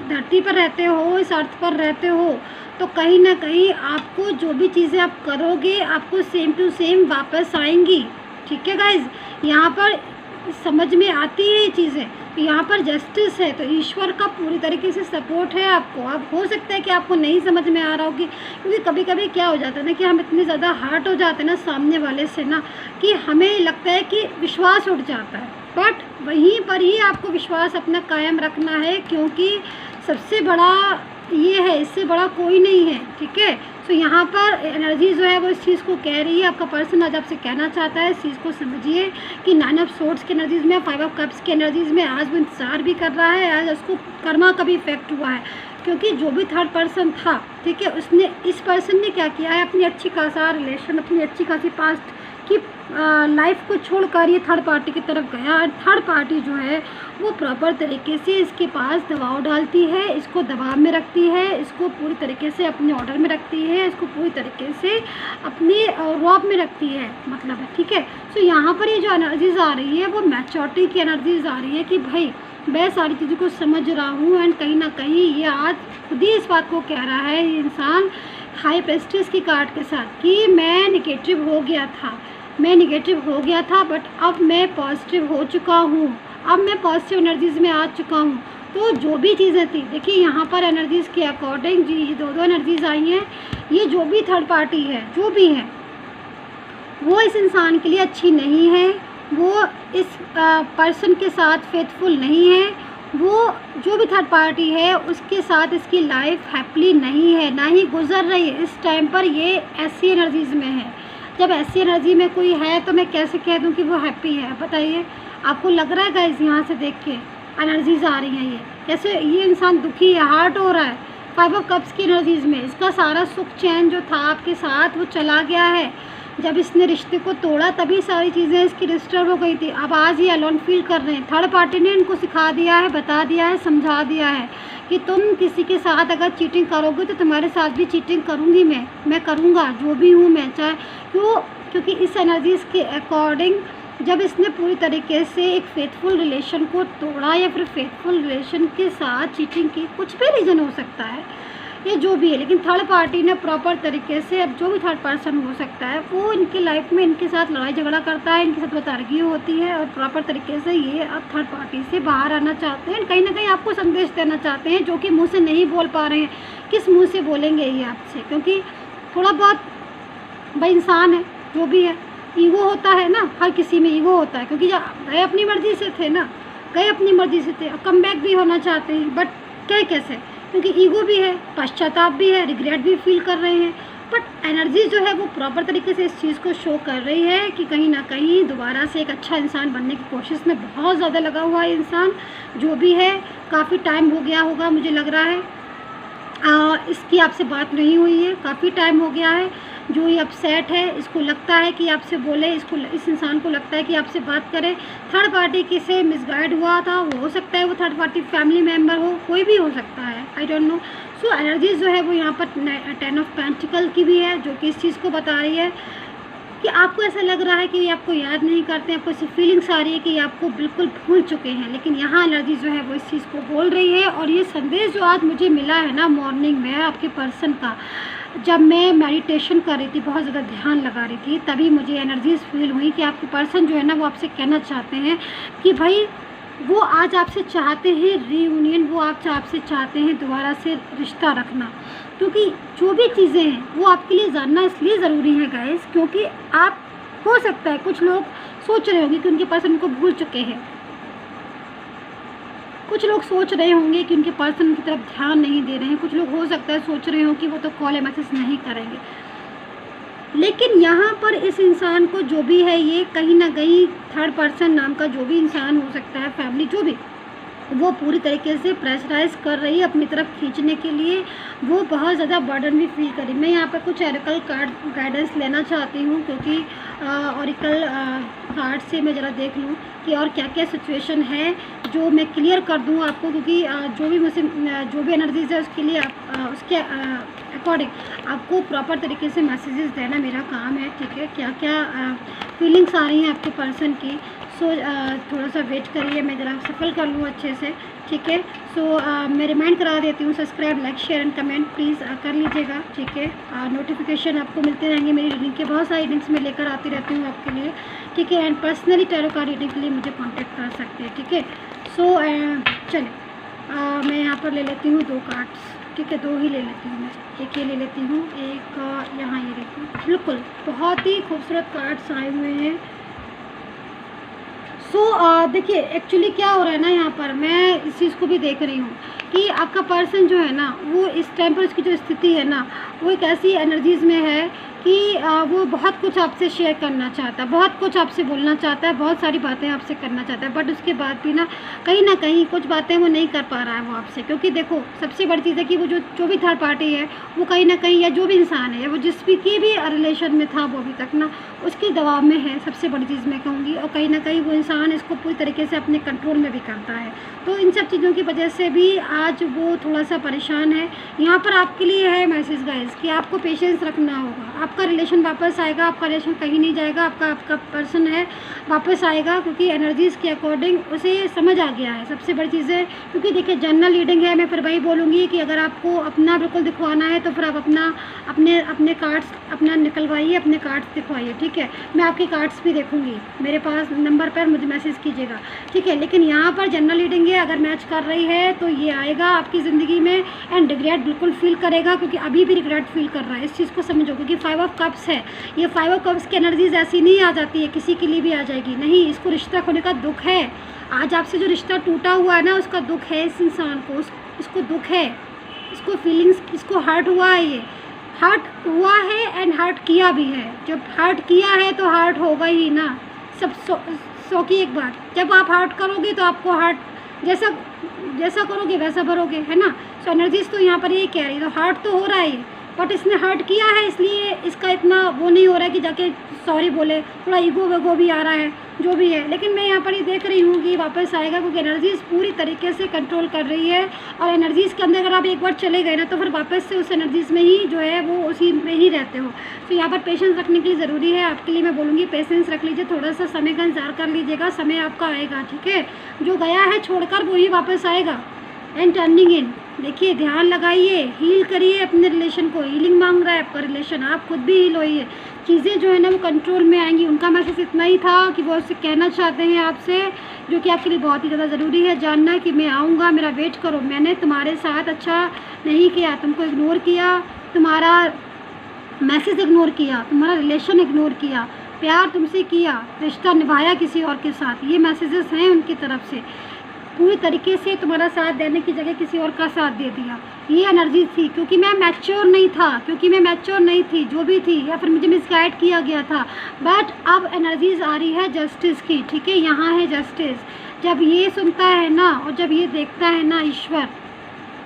धरती पर रहते हो, इस अर्थ पर रहते हो, तो कहीं ना कहीं आपको जो भी चीज़ें आप करोगे आपको सेम टू सेम वापस आएंगी, ठीक है गाइज। यहाँ पर समझ में आती है ये चीज़ें, तो यहाँ पर जस्टिस है, तो ईश्वर का पूरी तरीके से सपोर्ट है आपको। अब हो सकता है कि आपको नहीं समझ में आ रहा हो, क्योंकि कभी कभी क्या हो जाता है ना कि हम इतने ज़्यादा हर्ट हो जाते हैं ना सामने वाले से ना, कि हमें लगता है कि विश्वास उठ जाता है, बट वहीं पर ही आपको विश्वास अपना कायम रखना है, क्योंकि सबसे बड़ा ये है, इससे बड़ा कोई नहीं है, ठीक है। तो यहाँ पर एनर्जी जो है वो इस चीज़ को कह रही है, आपका पर्सन आज आपसे कहना चाहता है, इस चीज़ को समझिए कि 9 ऑफ सोर्ड्स की एनर्जीज़ में, 5 ऑफ कप्स की एनर्जीज़ में आज वो इंतजार भी कर रहा है, आज उसको कर्मा का भी इफेक्ट हुआ है, क्योंकि जो भी थर्ड पर्सन था, ठीक है, उसने, इस पर्सन ने क्या किया है, अपनी अच्छी खासा रिलेशन, अपनी अच्छी खासी पास्ट की लाइफ को छोड़कर ये थर्ड पार्टी की तरफ गया। और थर्ड पार्टी जो है वो प्रॉपर तरीके से इसके पास दबाव डालती है, इसको दबाव में रखती है, इसको पूरी तरीके से अपने ऑर्डर में रखती है, इसको पूरी तरीके से अपने रॉब में रखती है, मतलब है, ठीक है। सो यहाँ पर ये जो एनर्जीज आ रही है वो मैच्योरिटी की एनर्जीज आ रही है कि भाई मैं सारी चीज़ों को समझ रहा हूँ, एंड कहीं ना कहीं ये आज खुद ही इस बात को कह रहा है ये इंसान हाई प्रेस्टिज की कार्ड के साथ कि मैं निगेटिव हो गया था, बट अब मैं पॉजिटिव हो चुका हूँ, अब मैं पॉजिटिव एनर्जीज़ में आ चुका हूँ। तो जो भी चीज़ें थी, देखिए यहाँ पर एनर्जीज़ के अकॉर्डिंग जी ये दो एनर्जीज़ आई हैं, ये जो भी थर्ड पार्टी है, जो भी है, वो इस इंसान के लिए अच्छी नहीं है, वो इस पर्सन के साथ फेथफुल नहीं है, वो जो भी थर्ड पार्टी है उसके साथ इसकी लाइफ हैप्पीली नहीं है, ना ही गुजर रही है। इस टाइम पर ये ऐसी एनर्जीज़ में है। जब ऐसी एनर्जी में कोई है तो मैं कैसे कह दूं कि वो हैप्पी है, बताइए। आपको लग रहा है गाइस, यहाँ से देख के एनर्जीज आ रही हैं, ये कैसे ये इंसान दुखी है, हार्ट हो रहा है। 5 ऑफ कप्स की एनर्जीज में इसका सारा सुख चैन जो था आपके साथ वो चला गया है। जब इसने रिश्ते को तोड़ा तभी सारी चीज़ें इसकी डिस्टर्ब हो गई थी। अब आज ये अलोन फील कर रहे हैं। थर्ड पार्टी ने इनको सिखा दिया है, बता दिया है, समझा दिया है कि तुम किसी के साथ अगर चीटिंग करोगे तो तुम्हारे साथ भी चीटिंग करूँगी, मैं करूँगा, जो भी हूँ मैं, चाहे क्योंकि इस एनर्जीज़ के अकॉर्डिंग जब इसने पूरी तरीके से एक फेथफुल रिलेशन को तोड़ा या फिर फेथफुल रिलेशन के साथ चीटिंग की, कुछ भी रीज़न हो सकता है ये जो भी है, लेकिन थर्ड पार्टी ने प्रॉपर तरीके से, अब जो भी थर्ड पर्सन हो सकता है वो इनकी लाइफ में इनके साथ लड़ाई झगड़ा करता है, इनके साथ बतारगी होती है, और प्रॉपर तरीके से ये अब थर्ड पार्टी से बाहर आना चाहते हैं, कहीं ना कहीं आपको संदेश देना चाहते हैं, जो कि मुँह से नहीं बोल पा रहे हैं। किस मुँह से बोलेंगे ये आपसे, क्योंकि थोड़ा बहुत भाई इंसान है, जो भी है, ईगो होता है ना, हर किसी में ईगो होता है, क्योंकि गए अपनी मर्ज़ी से थे ना, गए अपनी मर्ज़ी से थे, अब कम बैक भी होना चाहते हैं, बट कहे कैसे, क्योंकि ईगो भी है, पश्चाताप भी है, रिग्रेट भी फील कर रहे हैं, बट एनर्जी जो है वो प्रॉपर तरीके से इस चीज़ को शो कर रही है कि कहीं ना कहीं दोबारा से एक अच्छा इंसान बनने की कोशिश में बहुत ज़्यादा लगा हुआ है इंसान, जो भी है। काफ़ी टाइम हो गया होगा मुझे लग रहा है इसकी आपसे बात नहीं हुई है, काफ़ी टाइम हो गया है। जो ये अपसेट है, इसको लगता है कि आपसे बोले, इस इंसान को लगता है कि आपसे बात करे। थर्ड पार्टी किसे मिसगाइड हुआ था, वो हो सकता है वो थर्ड पार्टी फैमिली मेम्बर हो, कोई भी हो सकता है, I don't know. So energies जो है वो यहाँ पर 10 ऑफ पेंटिकल की भी है, जो कि इस चीज़ को बता रही है कि आपको ऐसा लग रहा है कि ये आपको याद नहीं करते, आपको ऐसी फीलिंग्स आ रही है कि ये आपको बिल्कुल भूल चुके हैं, लेकिन यहाँ एनर्जी जो है वो इस चीज़ को बोल रही है। और ये संदेश जो आज मुझे मिला है ना मॉर्निंग में आपके पर्सन का, जब मैं मेडिटेशन कर रही थी, बहुत ज़्यादा ध्यान लगा रही थी, तभी मुझे एनर्जीज फील हुई कि आपके पर्सन जो है ना वो आपसे कहना चाहते हैं कि भाई वो आज आपसे चाहते हैं रीयूनियन, वो आपसे चाहते हैं दोबारा से रिश्ता रखना, क्योंकि जो भी चीज़ें हैं वो आपके लिए जानना इसलिए ज़रूरी है गाइस, क्योंकि आप हो सकता है कुछ लोग सोच रहे होंगे कि उनके पर्सन उनको भूल चुके हैं, कुछ लोग सोच रहे होंगे कि उनके पर्सन की तरफ ध्यान नहीं दे रहे हैं, कुछ लोग हो सकता है सोच रहे हो कि वो तो कॉल या मैसेज नहीं करेंगे, लेकिन यहाँ पर इस इंसान को जो भी है, ये कहीं ना कहीं थर्ड पर्सन नाम का जो भी इंसान हो सकता है, फैमिली जो भी, वो पूरी तरीके से प्रेशराइज कर रही है अपनी तरफ खींचने के लिए, वो बहुत ज़्यादा बर्डन भी फील करी। मैं यहाँ पर कुछ ऑरिकल कार्ड गाइडेंस लेना चाहती हूँ, क्योंकि ऑरिकल कार्ड से मैं ज़रा देख लूँ कि और क्या क्या सिचुएशन है जो मैं क्लियर कर दूँ आपको, क्योंकि जो भी एनर्जीज है उसके लिए उसके अकॉर्डिंग आपको प्रॉपर तरीके से मैसेजेस देना मेरा काम है, ठीक है। क्या क्या फीलिंग्स आ रही हैं आपके पर्सन की, सो थोड़ा सा वेट करिए, मैं ज़रा सफल कर लूँ अच्छे से, ठीक है। सो मैं रिमाइंड करा देती हूँ, subscribe, like, share and comment please कर लीजिएगा, ठीक है। नोटिफिकेशन आपको मिलते रहेंगे मेरी रीडिंग के, बहुत सारी रीडिंग्स मैं लेकर आती रहती हूँ आपके लिए, ठीक है। And personally tarot card reading के लिए मुझे कॉन्टैक्ट कर सकते हैं, ठीक है। सो चलिए मैं यहाँ पर ले लेती हूँ 2 कार्ड्स, ठीक है, 2 ही ले लेती हूँ मैं, एक ये ले लेती हूँ, एक यहाँ ये लेती हूँ। बिल्कुल बहुत ही खूबसूरत कार्ड्स आए हुए हैं। सो देखिए एक्चुअली क्या हो रहा है ना, यहाँ पर मैं इस चीज़ को भी देख रही हूँ कि आपका पर्सन जो है ना वो इस टाइम पर उसकी जो स्थिति है ना वो एक ऐसी एनर्जीज़ में है कि वो बहुत कुछ आपसे शेयर करना चाहता है, बहुत कुछ आपसे बोलना चाहता है, बहुत सारी बातें आपसे करना चाहता है, बट उसके बाद भी ना कहीं कुछ बातें वो नहीं कर पा रहा है वो आपसे, क्योंकि देखो सबसे बड़ी चीज़ है कि वो जो भी थर्ड पार्टी है वो कहीं ना कहीं, या जो भी इंसान है, वो जिस भी की भी रिलेशन में था वो अभी तक ना उसके दबाव में है, सबसे बड़ी चीज़ मैं कहूँगी। और कहीं ना कहीं वो इंसान इसको पूरी तरीके से अपने कंट्रोल में भी करता है, तो इन सब चीज़ों की वजह से भी आज वो थोड़ा सा परेशान है। यहाँ पर आपके लिए है मैसेज गाइस कि आपको पेशेंस रखना होगा, आपका रिलेशन वापस आएगा, आपका रिलेशन कहीं नहीं जाएगा, आपका पर्सन है वापस आएगा, क्योंकि एनर्जीज़ के अकॉर्डिंग उसे समझ आ गया है, सबसे बड़ी चीज़ है। क्योंकि देखिए जनरल रीडिंग है, मैं फिर वही बोलूँगी कि अगर आपको अपना बिल्कुल दिखवाना है तो फिर आप अपने कार्ड्स अपना निकलवाइए, अपने कार्ड्स दिखवाइए, ठीक है। मैं आपके कार्ड्स भी देखूँगी, मेरे पास नंबर पर मुझे मैसेज कीजिएगा, ठीक है। लेकिन यहाँ पर जनरल रीडिंग है, अगर मैच कर रही है तो ये आएगा आपकी ज़िंदगी में, एंड रिग्रेट बिल्कुल फील करेगा, क्योंकि अभी भी रिग्रेट फील कर रहा है, इस चीज़ को समझो। क्योंकि 5 ऑफ कप्स है, ये 5 ऑफ कप्स की एनर्जीज ऐसी नहीं आ जाती है, किसी के लिए भी आ जाएगी, नहीं, इसको रिश्ता खोने का दुख है। आज आपसे जो रिश्ता टूटा हुआ है ना उसका दुख है इस इंसान को, इसको दुख है, इसको फीलिंग्स, इसको हर्ट हुआ है, ये हर्ट हुआ है एंड हर्ट किया भी है। जब हर्ट किया है तो हर्ट होगा ही ना, सब सो की एक बात, जब आप हर्ट करोगे तो आपको हर्ट जैसा करोगे वैसा भरोगे, है ना। सो एनर्जीज तो यहाँ पर यही कह रही है, तो हर्ट तो हो रहा है ये, बट इसने हर्ट किया है इसलिए इसका इतना वो नहीं हो रहा है कि जाके सॉरी बोले, थोड़ा ईगो वेगो भी आ रहा है, जो भी है। लेकिन मैं यहाँ पर ये देख रही हूँ कि वापस आएगा, क्योंकि एनर्जीज़ पूरी तरीके से कंट्रोल कर रही है, और एनर्जीज़ के अंदर अगर आप एक बार चले गए ना तो फिर वापस से उस एनर्जीज़ में ही जो है वो उसी में ही रहते हो। तो यहाँ पर पेशेंस रखने के लिए ज़रूरी है, आपके लिए मैं बोलूँगी पेशेंस रख लीजिए, थोड़ा सा समय का इंतजार कर लीजिएगा, समय आपका आएगा, ठीक है। जो गया है छोड़कर वो ही वापस आएगा। एंड टर्निंग इन, देखिए ध्यान लगाइए, हील करिए अपने रिलेशन को, हीलिंग मांग रहा है आपका रिलेशन, आप खुद भी हील होइए, चीज़ें जो है ना वो कंट्रोल में आएंगी। उनका मैसेज इतना ही था कि वो उससे कहना चाहते हैं आपसे, जो कि आपके लिए बहुत ही ज़्यादा ज़रूरी है जानना, कि मैं आऊँगा, मेरा वेट करो, मैंने तुम्हारे साथ अच्छा नहीं किया, तुमको इग्नोर किया, तुम्हारा मैसेज इग्नोर किया, तुम्हारा रिलेशन इग्नोर किया, प्यार तुमसे किया, रिश्ता निभाया किसी और के साथ, ये मैसेजेस हैं उनकी तरफ से। पूरी तरीके से तुम्हारा साथ देने की जगह किसी और का साथ दे दिया। ये एनर्जी थी, क्योंकि मैं मैच्योर नहीं थी जो भी थी, या फिर मुझे मिसगाइड किया गया था। बट अब एनर्जीज आ रही है जस्टिस की, ठीक है, यहाँ है जस्टिस। जब ये सुनता है ना और जब ये देखता है ना ईश्वर,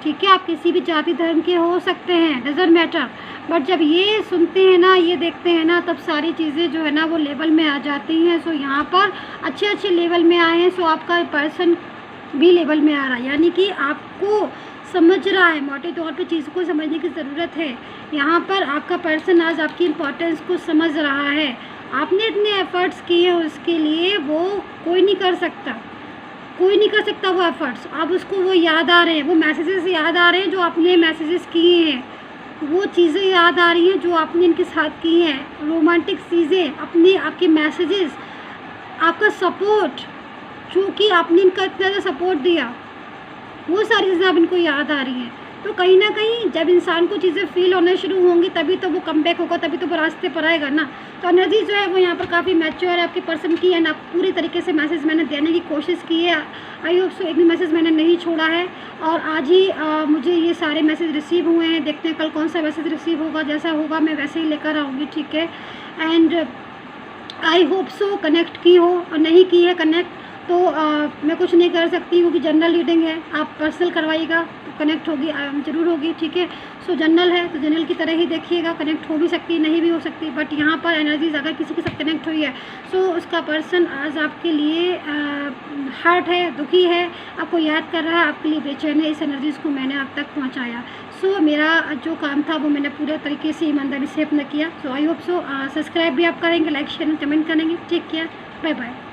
ठीक है, आप किसी भी जाति धर्म के हो सकते हैं, डजंट मैटर, बट जब ये सुनते हैं ना, ये देखते हैं ना, तब सारी चीज़ें जो है ना वो लेवल में आ जाती हैं। सो यहाँ पर अच्छे लेवल में आए हैं। सो आपका पर्सन भी लेवल में आ रहा है, यानी कि आपको समझ रहा है, मोटे तौर पे चीज़ों को समझने की ज़रूरत है। यहाँ पर आपका पर्सन आज आपकी इम्पोर्टेंस को समझ रहा है। आपने इतने एफ़र्ट्स किए हैं उसके लिए, वो कोई नहीं कर सकता वो एफ़र्ट्स। अब उसको वो याद आ रहे हैं, वो मैसेजेस याद आ रहे हैं जो आपने मैसेजेस किए हैं, वो चीज़ें याद आ रही हैं जो आपने इनके साथ की हैं, रोमांटिक चीज़ें, अपने आपके मैसेजेस, आपका सपोर्ट, जो कि आपने इनका इतना ज़्यादा सपोर्ट दिया, वो सारी चीज़ें अब इनको याद आ रही हैं। तो कहीं ना कहीं जब इंसान को चीज़ें फील होना शुरू होंगी तभी तो वो कमबैक होगा, तभी तो वो रास्ते पर आएगा ना। तो एनर्जी जो है वो यहाँ पर काफ़ी मैच्योर है आपके पर्सन की, एंड आप पूरी तरीके से मैसेज मैंने देने की कोशिश की है। आई होप सो एक भी मैसेज मैंने नहीं छोड़ा है, और आज ही मुझे ये सारे मैसेज रिसीव हुए हैं। देखते हैं कल कौन सा मैसेज रिसीव होगा, जैसा होगा मैं वैसे ही लेकर आऊँगी, ठीक है। And I hope so connect की हो, और नहीं की है कनेक्ट तो मैं कुछ नहीं कर सकती, क्योंकि जनरल रीडिंग है। आप पर्सनल करवाइएगा तो कनेक्ट होगी, ज़रूर होगी, ठीक है। सो जनरल है तो जनरल की तरह ही देखिएगा, कनेक्ट हो भी सकती, नहीं भी हो सकती, बट यहाँ पर एनर्जीज अगर किसी के साथ कनेक्ट हुई है, सो उसका पर्सन आज आपके लिए हर्ट है, दुखी है, आपको याद कर रहा है, आपके लिए बेचैन है। इस एनर्जीज़ को मैंने आप तक पहुँचाया। सो मेरा जो काम था वो मैंने पूरे तरीके से ईमानदारी से अपना किया। सो आई होप सो सब्सक्राइब भी आप करेंगे, लाइक शेयर कमेंट करेंगे। Take care, bye bye.